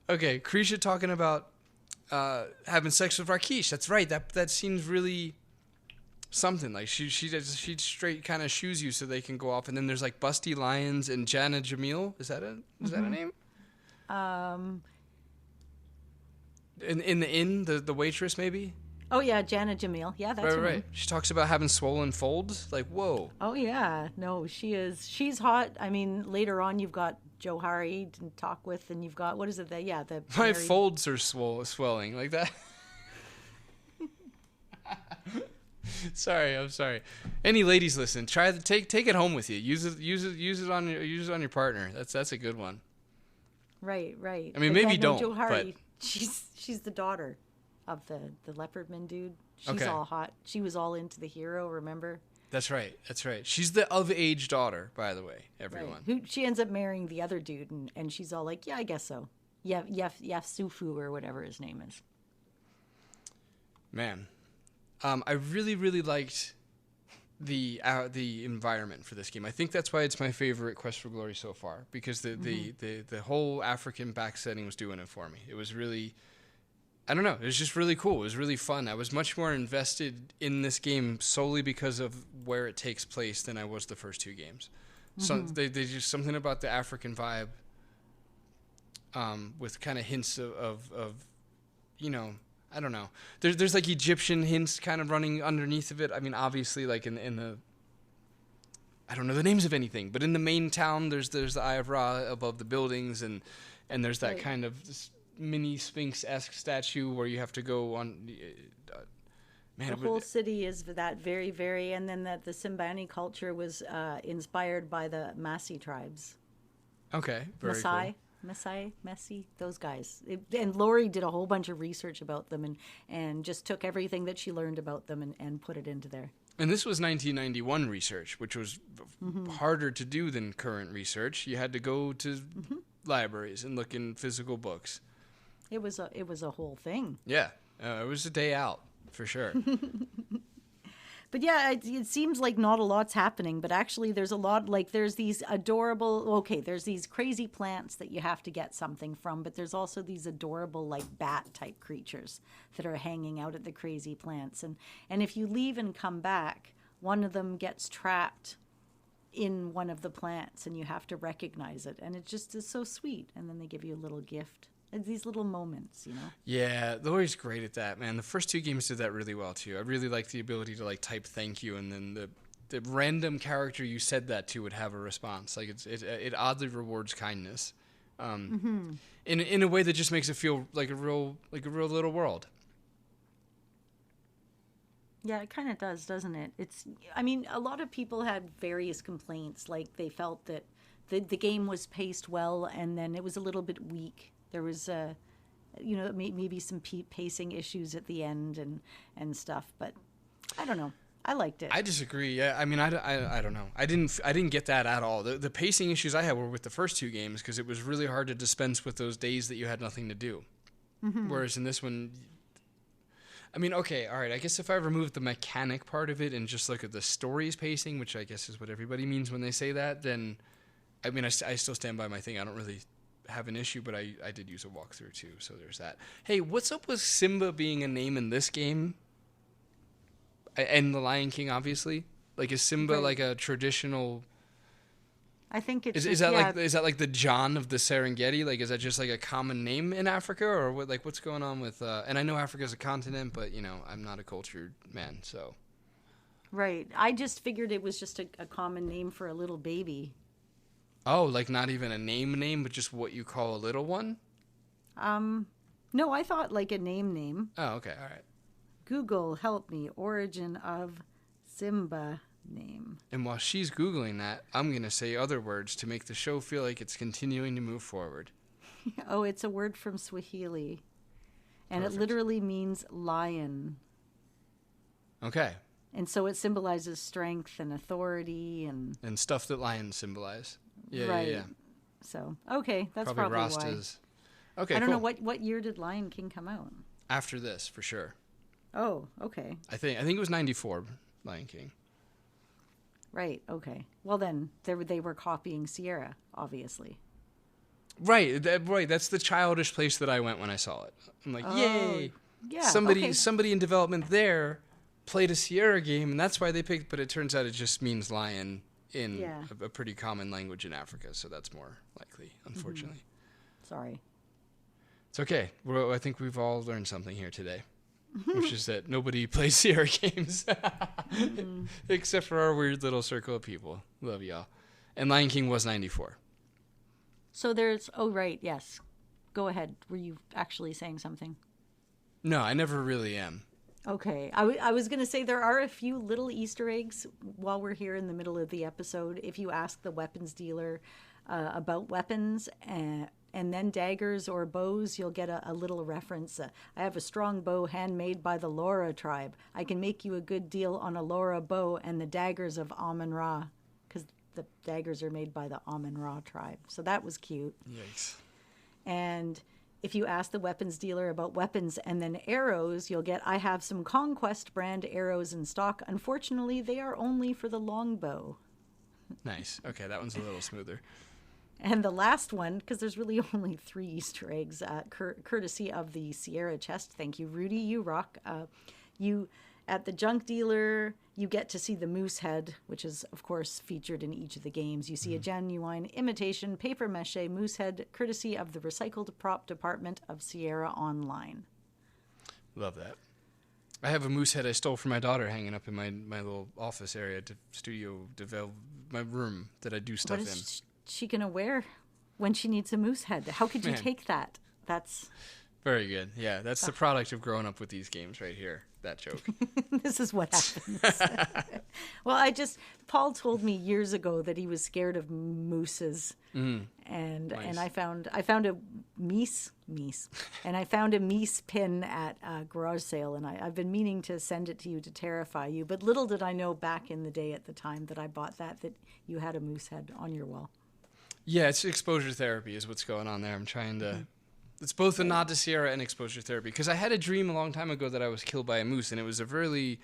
Okay, Krisha talking about having sex with Rakesh. That's right. That seems really something. Like she straight kind of shoos you so they can go off. And then there's like Busty Lyons and Jana Jamil. Is that a name? In the inn, the waitress maybe. Oh yeah, Jana Jamil. Yeah, that's her name. She talks about having swollen folds. Like, whoa. Oh yeah, no, she's hot. I mean, later on you've got Johari to talk with, and you've got the my folds are swelling like that. I'm sorry. Any ladies listen? Take it home with you. Use it on your partner. That's a good one. Right. I mean, maybe don't. Johari, but she's the daughter of the leopardman dude. She's all hot. She was all into the hero. Remember? That's right. She's the of age daughter, by the way, everyone. Right. Who she ends up marrying the other dude, and she's all like, yeah, I guess so. Yafsufu or whatever his name is. Man, I really, really liked the environment for this game. I think that's why it's my favorite Quest for Glory so far, because the whole African back setting was doing it for me. It was really, I don't know, it was just really cool. It was really fun. I was much more invested in this game solely because of where it takes place than I was the first two games. So they just something about the African vibe, with kind of hints of I don't know. There's like Egyptian hints kind of running underneath of it. I mean, obviously, like in the, I don't know the names of anything, but in the main town, there's the Eye of Ra above the buildings, and there's that kind of this mini Sphinx-esque statue where you have to go on. The whole city is that very, very, and then that the Simbani culture was inspired by the Maasai tribes. Okay, very cool. Messi, those guys. And Lori did a whole bunch of research about them and just took everything that she learned about them and put it into there. And this was 1991 research, which was harder to do than current research. You had to go to libraries and look in physical books. It was a whole thing. Yeah, it was a day out for sure. But yeah, it seems like not a lot's happening, but actually there's a lot. Like there's these there's these crazy plants that you have to get something from, but there's also these adorable like bat type creatures that are hanging out at the crazy plants. And if you leave and come back, one of them gets trapped in one of the plants and you have to recognize it. And it just is so sweet. And then they give you a little gift. It's these little moments, Yeah, Lori's great at that, man. The first two games did that really well, too. I really liked the ability to, like, type thank you, and then the random character you said that to would have a response. Like, it oddly rewards kindness in a way that just makes it feel like a real little world. Yeah, it kind of does, doesn't it? I mean, a lot of people had various complaints. Like, they felt that the game was paced well, and then it was a little bit weak. There was, maybe some pacing issues at the end and stuff, but I don't know. I liked it. I disagree. Yeah, I mean, I don't know. I didn't get that at all. The pacing issues I had were with the first two games because it was really hard to dispense with those days that you had nothing to do. Whereas in this one, I mean, okay, all right. I guess if I remove the mechanic part of it and just look at the story's pacing, which I guess is what everybody means when they say that, then I mean, I still stand by my thing. I don't really have an issue, but I did use a walkthrough too, so there's that. Hey, what's up with Simba being a name in this game? And the Lion King, obviously. Like, is Simba like a traditional? I think it's Is that like the John of the Serengeti? Like, is that just like a common name in Africa, or what? Like, what's going on with? And I know Africa's a continent, but I'm not a cultured man, so. Right. I just figured it was just a common name for a little baby. Oh, like not even a name, but just what you call a little one? No, I thought like a name. Oh, okay, all right. Google, help me. Origin of Simba name. And while she's Googling that, I'm going to say other words to make the show feel like it's continuing to move forward. Oh, it's a word from Swahili. And Perfect. It literally means lion. Okay. And so it symbolizes strength and authority and stuff that lions symbolize. Yeah, right. yeah. So, okay, that's probably Rastas. why. Okay, I don't cool. know what year did Lion King come out? After this, for sure. Oh, okay. I think it was 94, Lion King. Right, okay. Well then, they were copying Sierra, obviously. Right, that's the childish place that I went when I saw it. I'm like, yay! Yeah, Somebody in development there played a Sierra game, and that's why they picked. But it turns out it just means lion in a pretty common language in Africa, so that's more likely, unfortunately. Sorry. It's okay. I think we've all learned something here today, which is that nobody plays Sierra games, except for our weird little circle of people. Love y'all. And Lion King was 94. So there's, oh, right, yes. Go ahead. Were you actually saying something? No, I never really am. Okay. I was going to say there are a few little Easter eggs while we're here in the middle of the episode. If you ask the weapons dealer about weapons and then daggers or bows, you'll get a little reference. I have a strong bow handmade by the Laura tribe. I can make you a good deal on a Laura bow and the daggers of Amun-Ra, because the daggers are made by the Amun-Ra tribe. So that was cute. Yikes. And if you ask the weapons dealer about weapons and then arrows, you'll get, I have some Conquest brand arrows in stock. Unfortunately, they are only for the longbow. Nice. Okay, that one's a little smoother. And the last one, because there's really only 3 Easter eggs, courtesy of the Sierra chest. Thank you, Rudy. You rock. You at the junk dealer, you get to see the moose head, which is, of course, featured in each of the games. You see a genuine imitation paper mache moose head, courtesy of the recycled prop department of Sierra Online. Love that. I have a moose head I stole from my daughter hanging up in my little office area, my room that I do stuff What in. is she going to wear when she needs a moose head? How could you take that? That's... Very good. Yeah, that's the product of growing up with these games right here. That joke. This is what happens. Well, Paul told me years ago that he was scared of mooses, and Nice. I found a meese, and I found a meese pin at a garage sale, and I've been meaning to send it to you to terrify you, but little did I know back in the day at the time that I bought that you had a moose head on your wall. Yeah, it's exposure therapy is what's going on there. I'm trying to... It's both a nod to Sierra and exposure therapy. Because I had a dream a long time ago that I was killed by a moose, and it was a really...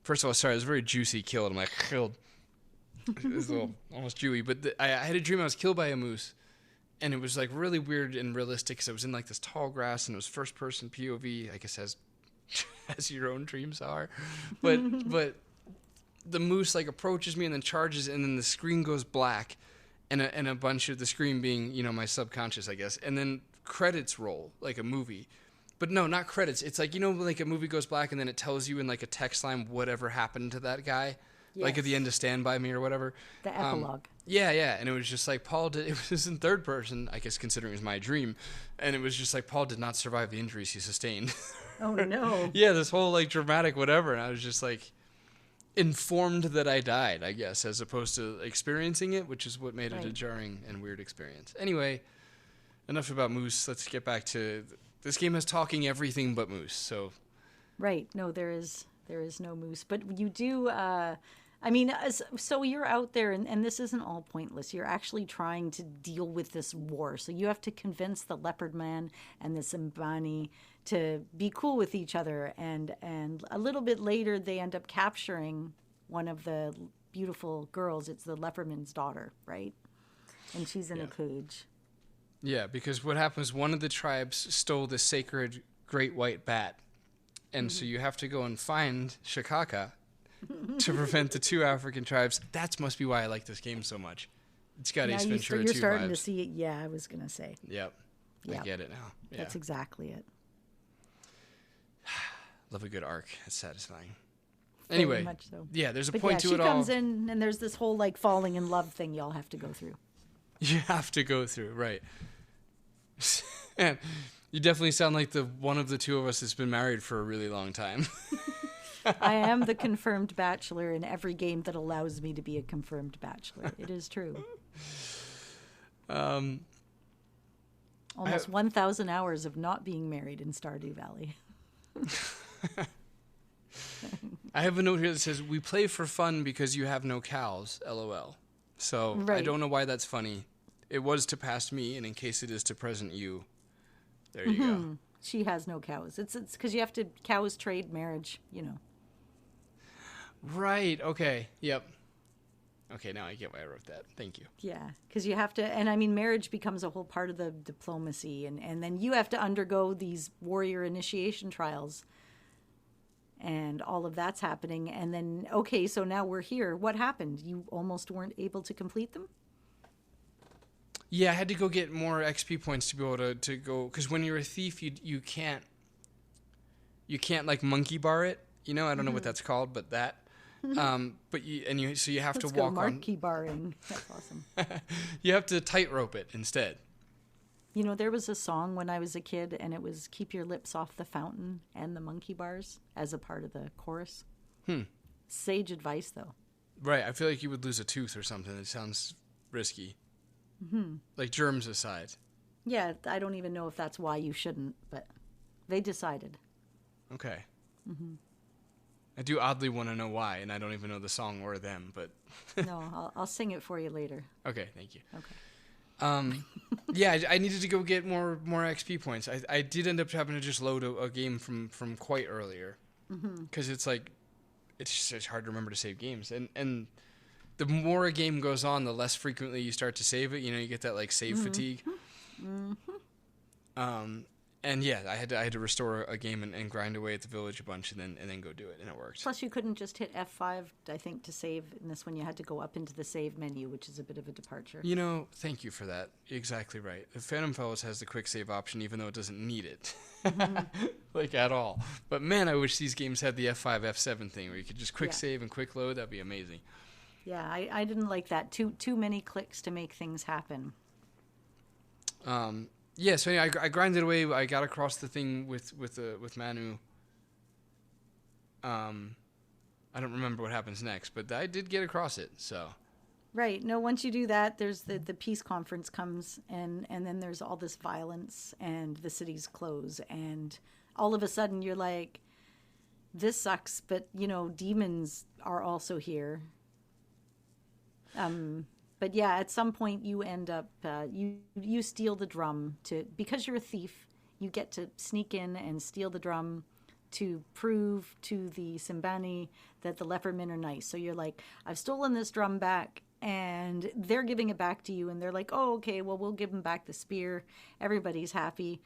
First of all, sorry, it was a very juicy kill. I'm like, killed. It was a little almost Jewy. But I had a dream I was killed by a moose, and it was like really weird and realistic because I was in like this tall grass, and it was first-person POV, I guess as your own dreams are. But the moose like approaches me and then charges, and then the screen goes black, and a bunch of the screen being, my subconscious, I guess, and then credits roll like a movie. But no, not credits. It's like, like a movie goes black and then it tells you in like a text line whatever happened to that guy. Yes. Like at the end of Stand By Me or whatever. The epilogue. Yeah. And it was just like it was in third person, I guess, considering it was my dream. And it was just like Paul did not survive the injuries he sustained. Oh, no. Yeah, this whole like dramatic whatever. And I was just like informed that I died, I guess, as opposed to experiencing it, which is what made it a jarring and weird experience. Anyway, enough about moose. Let's get back to... This game has talking everything but moose, so... Right. No, there is no moose. But you do... so you're out there, and this isn't all pointless. You're actually trying to deal with this war. So you have to convince the Leopard Man and the Simbani to be cool with each other. And a little bit later, they end up capturing one of the beautiful girls. It's the Leopardman's daughter, right? And she's in a cage. Yeah, because what happens, one of the tribes stole the sacred great white bat. And so you have to go and find Shikaka to prevent the 2 African tribes. That must be why I like this game so much. It's got now Ace Ventura 2 you're starting vibes. to see it. Yeah, I was gonna say. Yep. I get it now. Yeah. That's exactly it. Love a good arc. It's satisfying. Very Anyway, much so. yeah, there's a But point to it all. she comes in, and there's this whole like falling in love thing y'all have to go through. You have to go through, right? And you definitely sound like the one of the two of us that's been married for a really long time. I am the confirmed bachelor in every game that allows me to be a confirmed bachelor. It is true. Almost 1,000 hours of not being married in Stardew Valley. I have a note here that says, "We play for fun because you have no cows, LOL." So I Right. don't know why that's funny. It was to past me, and in case it is to present you, there you go. She has no cows. It's because you have to cows trade marriage, you know. Right. Okay. Yep. Okay, now I get why I wrote that. Thank you. Yeah, because you have to, and I mean, marriage becomes a whole part of the diplomacy, and then you have to undergo these warrior initiation trials, and all of that's happening, and then, okay, so now we're here. What happened? You almost weren't able to complete them? Yeah, I had to go get more XP points to be able to go, because when you're a thief, you can't like monkey bar it. You know, I don't know what that's called, but that. But you have Let's to go walk on. monkey barring. That's awesome. You have to tightrope it instead. You know, there was a song when I was a kid, and it was "Keep Your Lips Off the Fountain" and the monkey bars as a part of the chorus. Sage advice, though. Right. I feel like you would lose a tooth or something. It sounds risky. Like germs aside. Yeah, I don't even know if that's why you shouldn't, but they decided. Okay. I do oddly want to know why, and I don't even know the song or them, but No, I'll sing it for you later. okay, thank you. Okay. Yeah, I needed to go get more XP points. I did end up having to just load a game from quite earlier, because it's like it's just hard to remember to save games, and the more a game goes on, the less frequently you start to save it. You know, you get that like save fatigue. And yeah, I had to restore a game and grind away at the village a bunch, and then go do it, and it worked. Plus, you couldn't just hit F5, I think, to save in this one. You had to go up into the save menu, which is a bit of a departure. You know, thank you for that. Exactly right. The Phantom Fellows has the quick save option, even though it doesn't need it, like at all. But man, I wish these games had the F5, F7 thing where you could just quick save and quick load. That'd be amazing. Yeah, I didn't like that. Too many clicks to make things happen. Yeah, so anyway, I grinded away. I got across the thing with Manu. I don't remember what happens next, but I did get across it. So. Right. No, once you do that, there's the peace conference comes, and then there's all this violence, and the cities close, and all of a sudden you're like, this sucks, but, you know, demons are also here. But yeah, at some point you end up, you steal the drum because you're a thief, you get to sneak in and steal the drum to prove to the Simbani that the Lepermen are nice. So you're like, I've stolen this drum back, and they're giving it back to you, and they're like, oh, okay, well, we'll give them back the spear. Everybody's happy.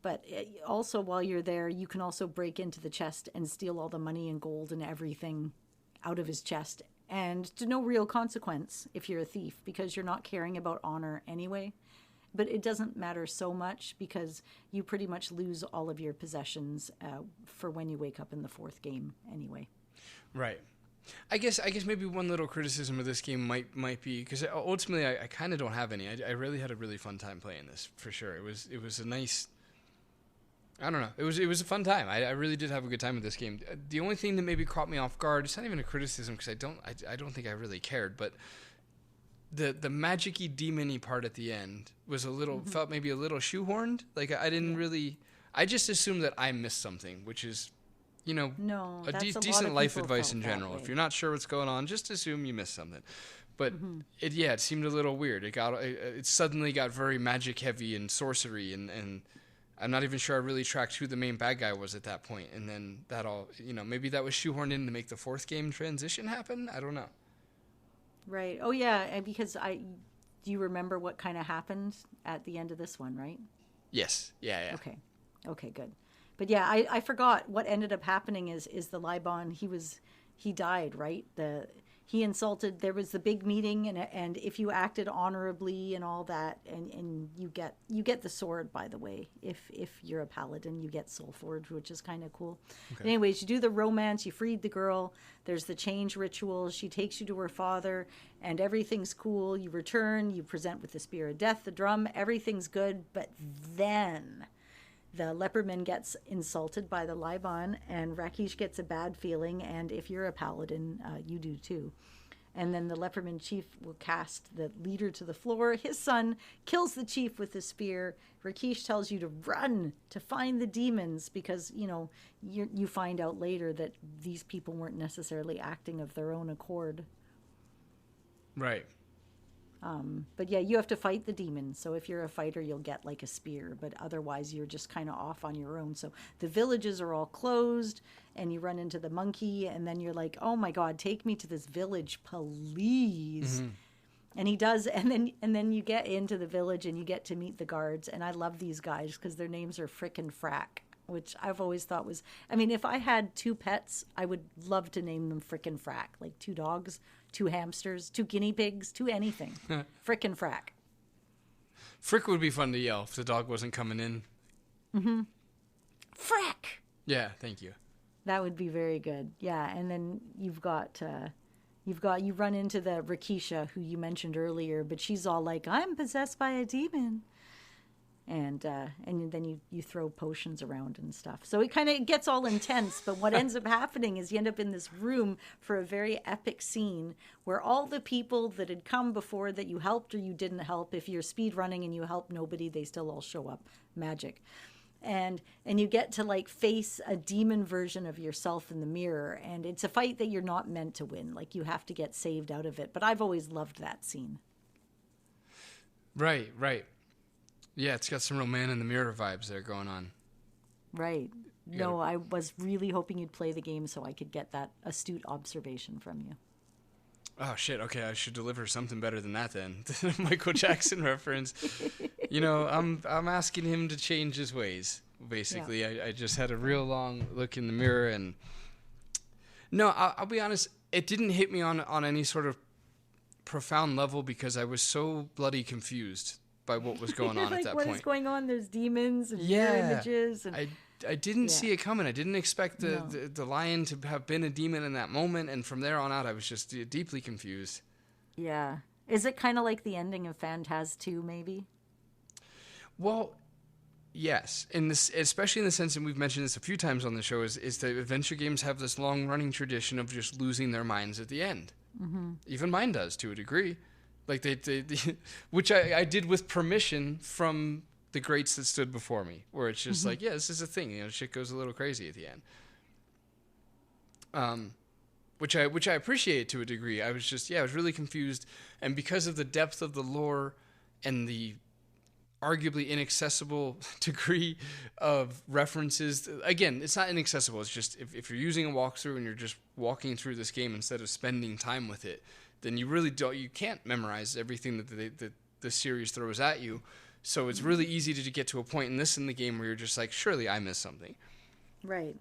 But also while you're there, you can also break into the chest and steal all the money and gold and everything out of his chest. And to no real consequence if you're a thief, because you're not caring about honor anyway. But it doesn't matter so much because you pretty much lose all of your possessions for when you wake up in the fourth game anyway. Right. I guess maybe one little criticism of this game might be because ultimately I kind of don't have any. I really had a really fun time playing this for sure. It was a nice. I don't know. It was a fun time. I really did have a good time with this game. The only thing that maybe caught me off guard, it's not even a criticism because I don't think I really cared, but the magic-y demon-y part at the end was felt maybe a little shoehorned. Like I didn't really. I just assumed that I missed something, which is, you know, a decent life advice in general. If you're not sure what's going on, just assume you missed something. But it seemed a little weird. It suddenly got very magic heavy and sorcery and I'm not even sure I really tracked who the main bad guy was at that point. And then that all, you know, maybe that was shoehorned in to make the fourth game transition happen. I don't know. Right. Oh yeah, and because do you remember what kind of happened at the end of this one, right? Yes. Yeah. Okay, good. But yeah, I forgot what ended up happening is the Libon, he died, right? he insulted. There was the big meeting, and if you acted honorably and all that, and you get the sword. By the way, if you're a paladin, you get Soul Forge, which is kind of cool. Okay. Anyways, you do the romance. You freed the girl. There's the change ritual. She takes you to her father, and everything's cool. You return. You present with the spear of death, the drum. Everything's good, but then the leperman gets insulted by the Liban, and Rakesh gets a bad feeling, and if you're a paladin, you do too. And then the leperman chief will cast the leader to the floor. His son kills the chief with the spear. Rakesh tells you to run to find the demons because, you find out later that these people weren't necessarily acting of their own accord. Right. But yeah, you have to fight the demons. So if you're a fighter, you'll get like a spear, but otherwise you're just kind of off on your own. So the villages are all closed and you run into the monkey and then you're like, oh my God, take me to this village, please. Mm-hmm. And he does. And then you get into the village and you get to meet the guards. And I love these guys because their names are Frickin' Frack, which I've always thought was, if I had 2 pets, I would love to name them Frickin' Frack, like 2 dogs, 2 hamsters, 2 guinea pigs, 2 anything. Frickin' Frack. Frick would be fun to yell if the dog wasn't coming in. Mm-hmm. Frack! Yeah, thank you. That would be very good. Yeah, and then you run into the Rakesha, who you mentioned earlier, but she's all like, I'm possessed by a demon. And then you throw potions around and stuff. So it kind of gets all intense. But what ends up happening is you end up in this room for a very epic scene where all the people that had come before that you helped or you didn't help, if you're speed running and you help nobody, they still all show up. Magic. And you get to like face a demon version of yourself in the mirror. And it's a fight that you're not meant to win. Like you have to get saved out of it. But I've always loved that scene. Right. Yeah, it's got some real man in the mirror vibes there going on. Right. No, I was really hoping you'd play the game so I could get that astute observation from you. Oh, shit. Okay, I should deliver something better than that then. Michael Jackson reference. I'm asking him to change his ways, basically. Yeah. I just had a real long look in the mirror and... No, I'll be honest. It didn't hit me on any sort of profound level because I was so bloody confused by what was going on at that point. What is going on? There's demons and mirror images. And I didn't see it coming. I didn't expect the lion to have been a demon in that moment. And from there on out, I was just deeply confused. Yeah. Is it kind of like the ending of Phantaz 2, maybe? Well, yes. Especially in the sense, and we've mentioned this a few times on the show, is that adventure games have this long-running tradition of just losing their minds at the end. Mm-hmm. Even mine does, to a degree. Like they which I did with permission from the greats that stood before me, where it's just like, yeah, this is a thing. Shit goes a little crazy at the end. Which I appreciate to a degree. I was really confused, and because of the depth of the lore and the arguably inaccessible degree of references. Again, it's not inaccessible. It's just if you're using a walkthrough and you're just walking through this game instead of spending time with it, then you can't memorize everything that the series throws at you. So it's really easy to get to a point in the game where you're just like, surely I missed something. Right.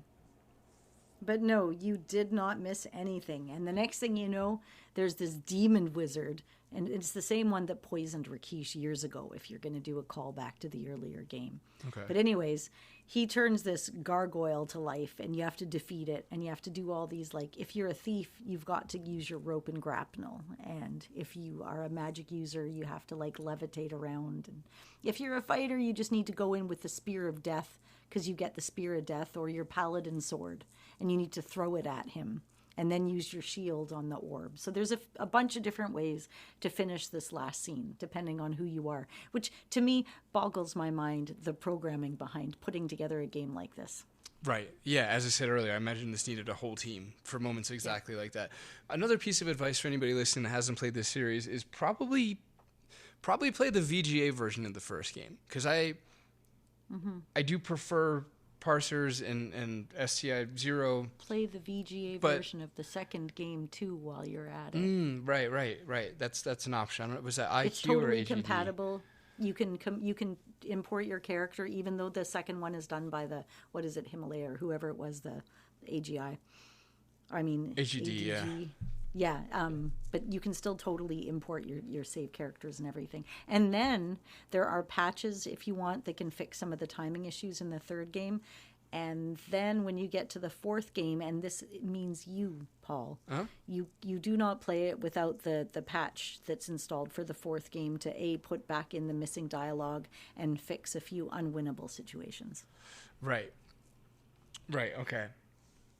But no, you did not miss anything. And the next thing you know, there's this demon wizard. And it's the same one that poisoned Rakesh years ago, if you're going to do a callback to the earlier game. Okay. But anyways, he turns this gargoyle to life, and you have to defeat it. And you have to do all these, like, if you're a thief, you've got to use your rope and grapnel. And if you are a magic user, you have to, like, levitate around. And if you're a fighter, you just need to go in with the spear of death, because you get the spear of death, or your paladin sword, and you need to throw it at him. And then use your shield on the orb. So there's a bunch of different ways to finish this last scene, depending on who you are, which to me boggles my mind, the programming behind putting together a game like this. Right. Yeah, as I said earlier, I imagine this needed a whole team for moments exactly like that. Another piece of advice for anybody listening that hasn't played this series is probably play the VGA version of the first game, because I do prefer parsers and STI 0. Play the VGA version of the second game too while you're at it. Right. That's an option. Was that IQ it's totally or AGD? Compatible. You can import your character even though the second one is done by Himalaya or whoever it was, the AGI. I mean AGD. Yeah. Yeah, but you can still totally import your save characters and everything. And then there are patches, if you want, that can fix some of the timing issues in the third game. And then when you get to the fourth game, and this means you, Paul, you do not play it without the patch that's installed for the fourth game to put back in the missing dialogue and fix a few unwinnable situations. Right. Okay.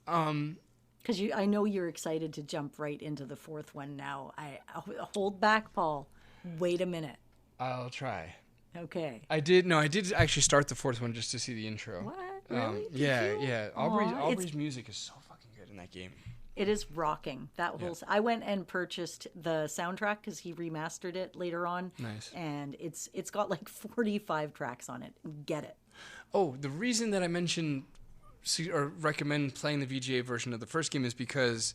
Because I know you're excited to jump right into the fourth one now. Hold back, Paul. Wait a minute. I'll try. Okay. I did actually start the fourth one just to see the intro. What? Really? Yeah. Aubrey's music is so fucking good in that game. It is rocking. That whole. I went and purchased the soundtrack because he remastered it later on. Nice. And it's got like 45 tracks on it. Get it. Oh, the reason that I mentioned or recommend playing the VGA version of the first game is because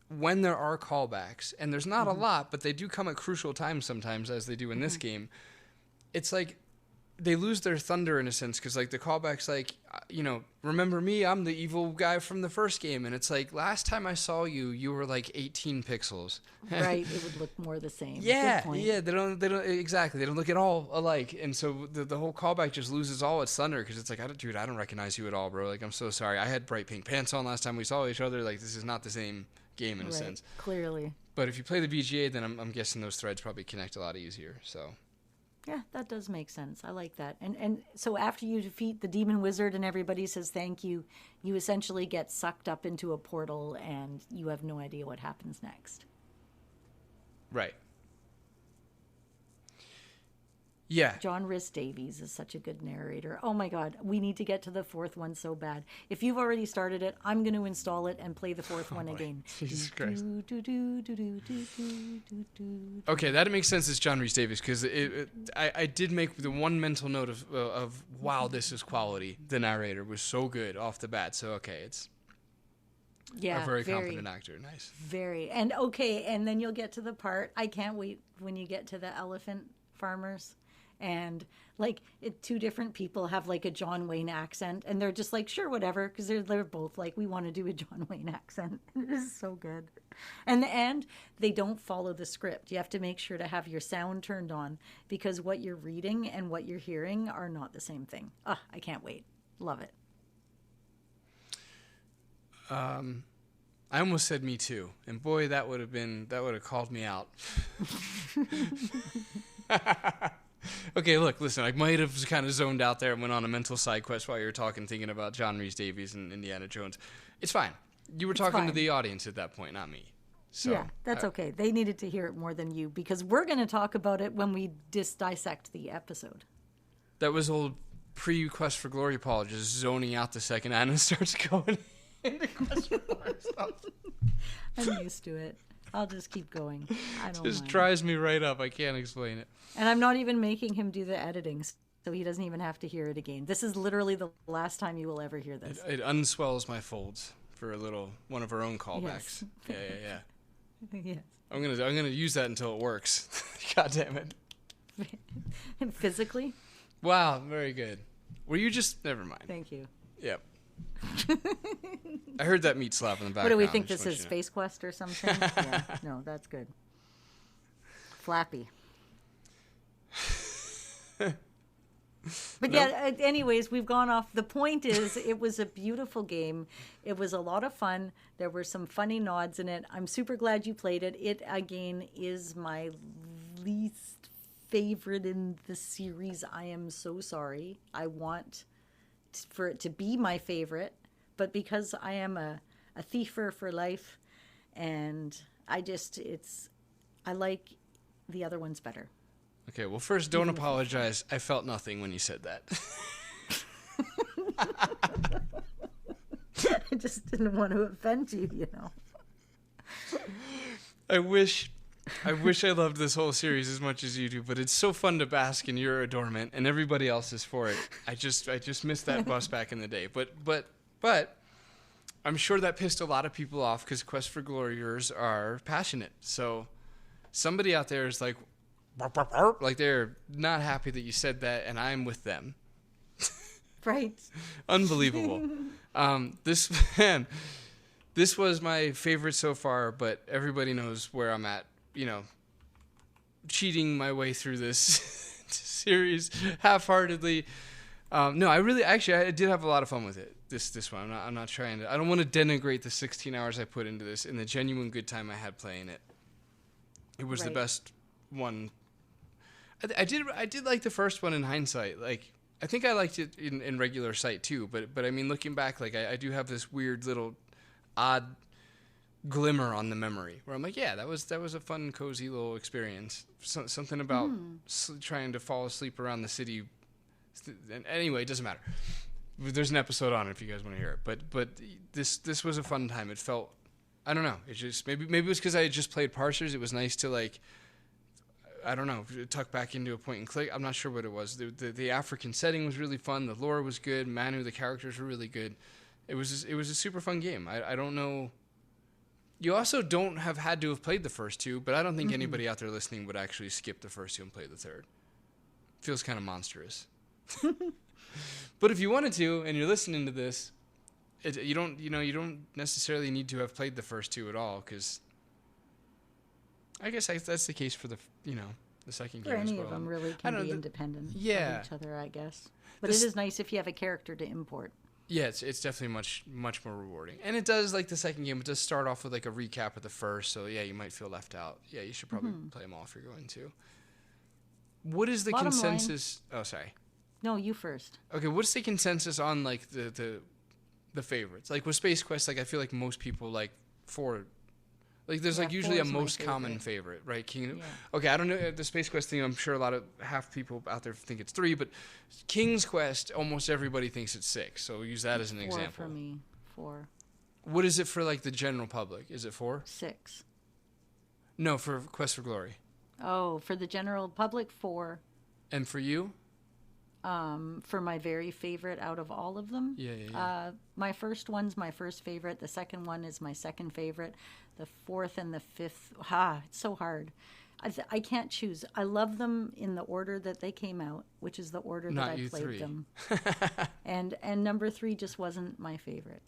when there are callbacks, and there's not a lot, but they do come at crucial times sometimes, as they do in this game, it's like they lose their thunder in a sense, because like the callbacks, like, remember me, I'm the evil guy from the first game, and it's like, last time I saw you, you were like 18 pixels. Right, it would look more the same. Yeah, they don't exactly, they don't look at all alike, and so the whole callback just loses all its thunder, because it's like, I don't recognize you at all, bro. Like, I'm so sorry. I had bright pink pants on last time we saw each other. Like, this is not the same game in a sense. Clearly. But if you play the VGA, then I'm guessing those threads probably connect a lot easier. So. Yeah, that does make sense. I like that. And so after you defeat the demon wizard and everybody says thank you, you essentially get sucked up into a portal and you have no idea what happens next. Right. Yeah. John Rhys Davies is such a good narrator. Oh my God, we need to get to the fourth one so bad. If you've already started it, I'm going to install it and play the fourth one again. Jesus Christ. Okay, that makes sense. It's John Rhys Davies, because I did make the one mental note of wow, this is quality. The narrator was so good off the bat. So okay, it's a very competent actor. Nice. Very. And okay, and then you'll get to the part. I can't wait when you get to the elephant farmers. And like two different people have like a John Wayne accent, and they're just like, sure, whatever, because they're both like, we want to do a John Wayne accent. It is so good. And they don't follow the script. You have to make sure to have your sound turned on, because what you're reading and what you're hearing are not the same thing. I can't wait. Love it. I almost said me too, and boy, that would have called me out. Okay, listen, I might have kind of zoned out there and went on a mental side quest while you were talking, thinking about John Rhys Davies and Indiana Jones. It's fine. You were talking to the audience at that point, not me. So, yeah, that's okay. They needed to hear it more than you, because we're going to talk about it when we dissect the episode. That was old pre-Quest for Glory Paul just zoning out the second Anna starts going into Quest for Glory stuff. I'm used to it. I'll just keep going. I don't Just mind. dries me right up. I can't explain it. And I'm not even making him do the editing, so he doesn't even have to hear it again. This is literally the last time you will ever hear this. It unswells my folds for one of our own callbacks. Yes. Yeah. Yes. I'm gonna use that until it works. God damn it. Physically? Wow, very good. Were you just... Never mind. Thank you. Yep. I heard that meat slap in the background. What do we think this is, Space Quest or something? Yeah, no, that's good. Flappy. But yeah, anyways, we've gone off. The point is, it was a beautiful game. It was a lot of fun. There were some funny nods in it. I'm super glad you played it. It, again, is my least favorite in the series. I am so sorry. I want for it to be my favorite, but because I am a thiefer for life, and I like the other ones better. Okay, well, first, don't apologize. I felt nothing when you said that. I just didn't want to offend you, I wish I loved this whole series as much as you do, but it's so fun to bask in your adornment, and everybody else is for it. I just missed that bus back in the day. But I'm sure that pissed a lot of people off, because Quest for Gloriers are passionate. So somebody out there is like they're not happy that you said that, and I'm with them. Right. Unbelievable. This man, This was my favorite so far, but everybody knows where I'm at, cheating my way through this series half-heartedly. No, I did have a lot of fun with it. This one, I'm not trying to. I don't want to denigrate the 16 hours I put into this and the genuine good time I had playing it. It was the best one. I did like the first one in hindsight. Like, I think I liked it in regular sight too. But I mean, looking back, like I do have this weird little odd glimmer on the memory where I'm like, yeah, that was a fun, cozy little experience. Something about trying to fall asleep around the city. And anyway, it doesn't matter. There's an episode on it if you guys want to hear it. But this was a fun time. It felt, I don't know. It just maybe it was because I had just played parsers. It was nice to, like, I don't know, tuck back into a point and click. I'm not sure what it was. The African setting was really fun. The lore was good. Manu, the characters were really good. It was a super fun game. I don't know. You also don't have had to have played the first two, but I don't think anybody out there listening would actually skip the first two and play the third. Feels kind of monstrous. But if you wanted to, and you're listening to this, you don't necessarily need to have played the first two at all, because I guess that's the case for the second game as well. Any of them really can be independent of each other, I guess. But it is nice if you have a character to import. Yeah, it's definitely much more rewarding. And it does, like the second game, it does start off with like a recap of the first, so yeah, you might feel left out. Yeah, you should probably play them all if you're going to. What is the consensus? Oh, sorry. No, you first. Okay, what's the consensus on like the favorites? Like with Space Quest, like I feel like most people like 4. Like there's like usually a most common favorite, right? King. Yeah. Okay, I don't know the Space Quest thing. I'm sure half people out there think it's 3, but King's Quest, almost everybody thinks it's 6. So we'll use that as an example. 4 for me. 4. What is it for like the general public? Is it 4? 6. No, for Quest for Glory. Oh, for the general public, 4. And for you? For my very favorite out of all of them. Yeah. My first one's my first favorite. The second one is my second favorite. The fourth and the fifth, it's so hard. I can't choose. I love them in the order that they came out, which is the order that I played them. And number 3 just wasn't my favorite.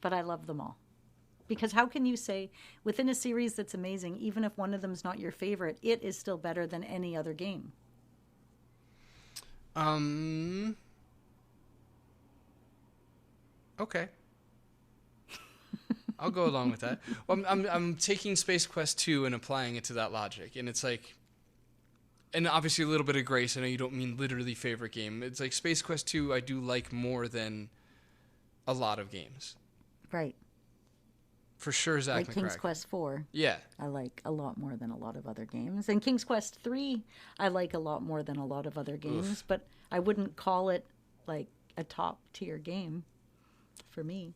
But I love them all. Because how can you say, within a series that's amazing, even if one of them's not your favorite, it is still better than any other game? Okay. I'll go along with that. Well, I'm taking Space Quest 2 and applying it to that logic, and it's like, and obviously a little bit of grace. I know you don't mean literally favorite game. It's like Space Quest 2 I do like more than a lot of games. Right. For sure, Zach like McCracken. King's Quest 4. Yeah. I like a lot more than a lot of other games. And King's Quest 3, I like a lot more than a lot of other games, but I wouldn't call it like a top tier game for me.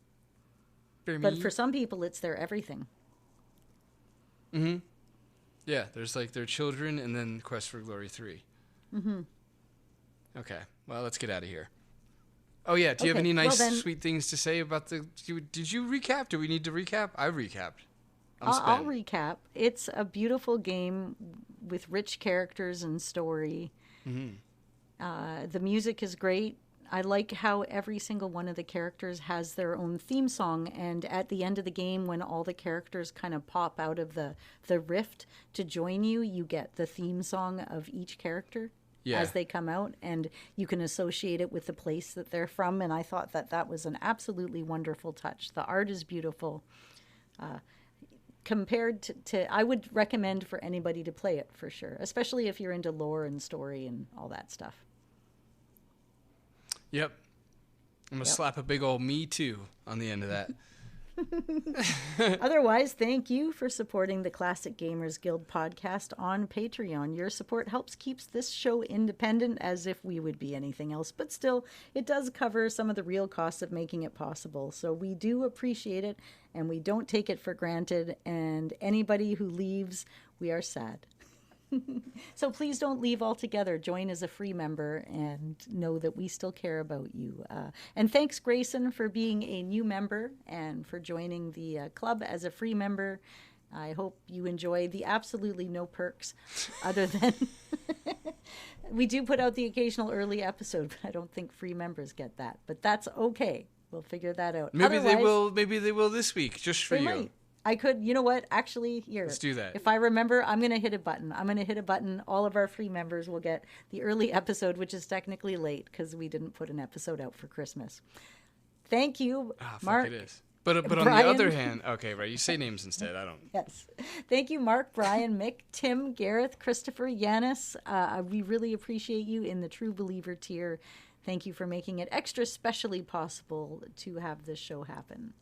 But for some people, it's their everything. Mm-hmm. Yeah, there's like their children and then Quest for Glory 3. Mm-hmm. Okay, well, let's get out of here. Oh, yeah, do you have any nice, sweet things to say about did you recap? Do we need to recap? I recapped. I'll recap. It's a beautiful game with rich characters and story. Mm-hmm. The music is great. I like how every single one of the characters has their own theme song, and at the end of the game, when all the characters kind of pop out of the rift to join you, you get the theme song of each character as they come out, and you can associate it with the place that they're from, and I thought that was an absolutely wonderful touch. The art is beautiful. Compared to, I would recommend for anybody to play it for sure, especially if you're into lore and story and all that stuff. Yep. I'm going to slap a big old me too on the end of that. Otherwise, thank you for supporting the Classic Gamers Guild podcast on Patreon. Your support helps keeps this show independent, as if we would be anything else, but still, it does cover some of the real costs of making it possible. So we do appreciate it, and we don't take it for granted, and anybody who leaves, we are sad. So please don't leave altogether. Join as a free member and know that we still care about you. And thanks, Grayson, for being a new member and for joining the club as a free member. I hope you enjoy the absolutely no perks other than we do put out the occasional early episode, but I don't think free members get that. But that's okay. We'll figure that out. Maybe they Otherwise, will. Maybe they will this week, just for they you. might. I could, you know what? Actually, here. Let's do that. If I remember, I'm going to hit a button. All of our free members will get the early episode, which is technically late because we didn't put an episode out for Christmas. Thank you, Mark. It is. But on Brian. the other hand, okay, right, you say names instead. I don't. Yes. Thank you, Mark, Brian, Mick, Tim, Gareth, Christopher, Yanis. We really appreciate you in the True Believer tier. Thank you for making it extra specially possible to have this show happen.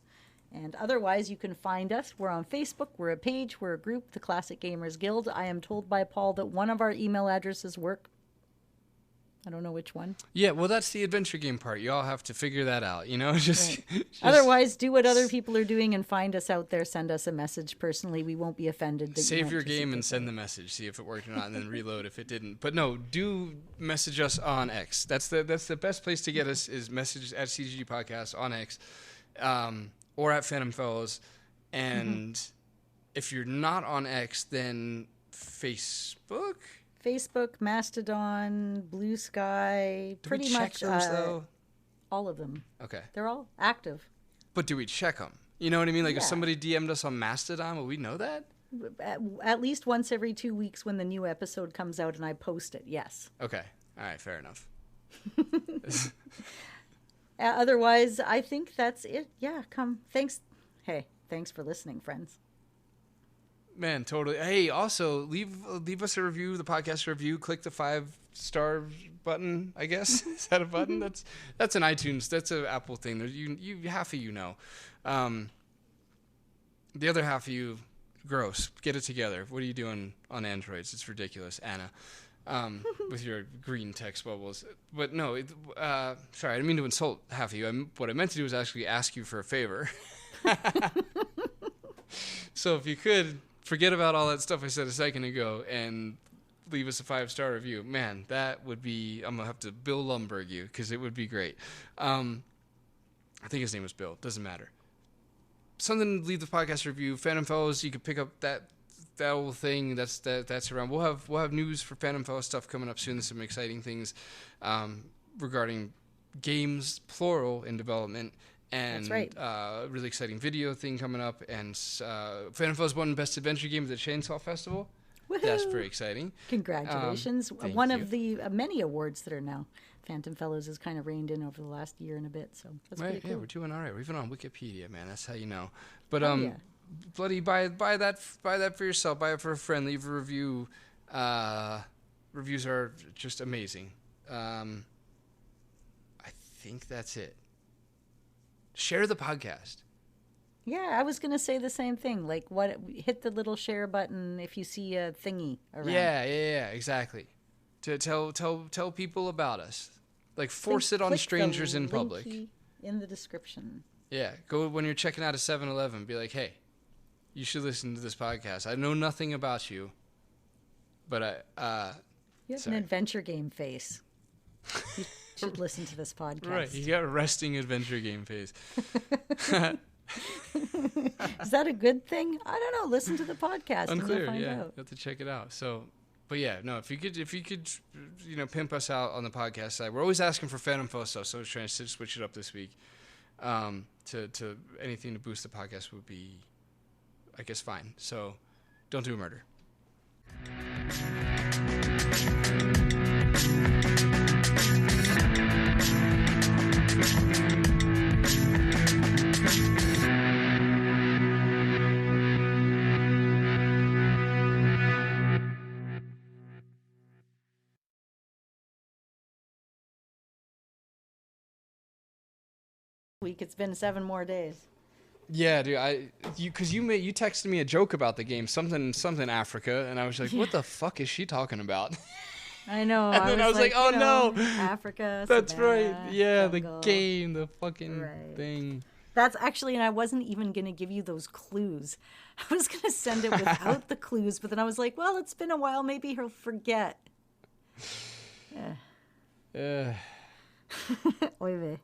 And otherwise, you can find us. We're on Facebook. We're a page. We're a group, the Classic Gamers Guild. I am told by Paul that one of our email addresses work. I don't know which one. Yeah, well, that's the adventure game part. You all have to figure that out, you know? Just Otherwise, do what other people are doing and find us out there. Send us a message personally. We won't be offended. Save your game and send the message. See if it worked or not, and then reload if it didn't. But no, do message us on X. That's the best place to get us is message at CGG Podcast on X. Or at Phantom Fellows. And if you're not on X, then Facebook? Facebook, Mastodon, Blue Sky, Do pretty we check much those, though? all of them. Okay. They're all active. But do we check them? You know what I mean? Like if Yeah. somebody DM'd us on Mastodon, will we know that? At least once every 2 weeks when the new episode comes out and I post it, yes. Okay. All right, fair enough. Otherwise, I think that's it. Yeah, come. Thanks. Hey, thanks for listening, friends. Man, totally. Hey, also leave us a review, the podcast review. Click the 5-star button. I guess is that a button? That's an iTunes. That's an Apple thing. You half of you know. The other half of you, gross. Get it together. What are you doing on Androids? It's ridiculous, Anna. With your green text bubbles. But no, sorry, I didn't mean to insult half of you. What I meant to do was actually ask you for a favor. So if you could, forget about all that stuff I said a second ago and leave us a 5-star review. Man, that would be, I'm going to have to Bill Lumberg you because it would be great. I think his name was Bill. Doesn't matter. Something to leave the podcast review. Phantom Fellows, you could pick up that whole thing that's around. We'll have news for Phantom Fellows stuff coming up soon. There's some exciting things regarding games plural in development, and that's right. Really exciting video thing coming up. And Phantom Fellows won Best Adventure Game at the Chainsaw Festival. Woohoo! That's very exciting. Congratulations! Thank One you. of the many awards that are now Phantom Fellows has kind of reined in over the last year and a bit. So that's Right? pretty cool. Yeah, we're doing all right. We're even on Wikipedia, man. That's how you know. But yeah. bloody buy that for yourself. Buy it for a friend. Leave a review. Reviews are just amazing. I think that's it. Share the podcast. Yeah, I was gonna say the same thing. Like, hit the little share button if you see a thingy around. Yeah, exactly. To tell people about us. Like force it on Click strangers the in public. linky in the description. Yeah, go when you're checking out a 7-Eleven. Be like, hey, you should listen to this podcast. I know nothing about you, but You have sorry. an adventure game face. You should listen to this podcast. Right, you got a resting adventure game phase. Is that a good thing? I don't know. Listen to the podcast Unclear, and you'll find yeah. out. You have to check it out. So, but yeah, no. If you could, pimp us out on the podcast side. We're always asking for Phantom Foe stuff, so I was trying to switch it up this week. To anything to boost the podcast would be, I guess, fine. So, don't do murder. Week. It's been 7 more days. Yeah, dude. You texted me a joke about the game, something Africa, and I was like, what the fuck is she talking about? I know. And then I was like, oh, no. Africa. That's Savannah, right. Yeah, jungle. the game, the fucking Right. thing. That's actually, and I wasn't even going to give you those clues. I was going to send it without the clues, but then I was like, well, it's been a while. Maybe he'll forget. Uh, Oy vey.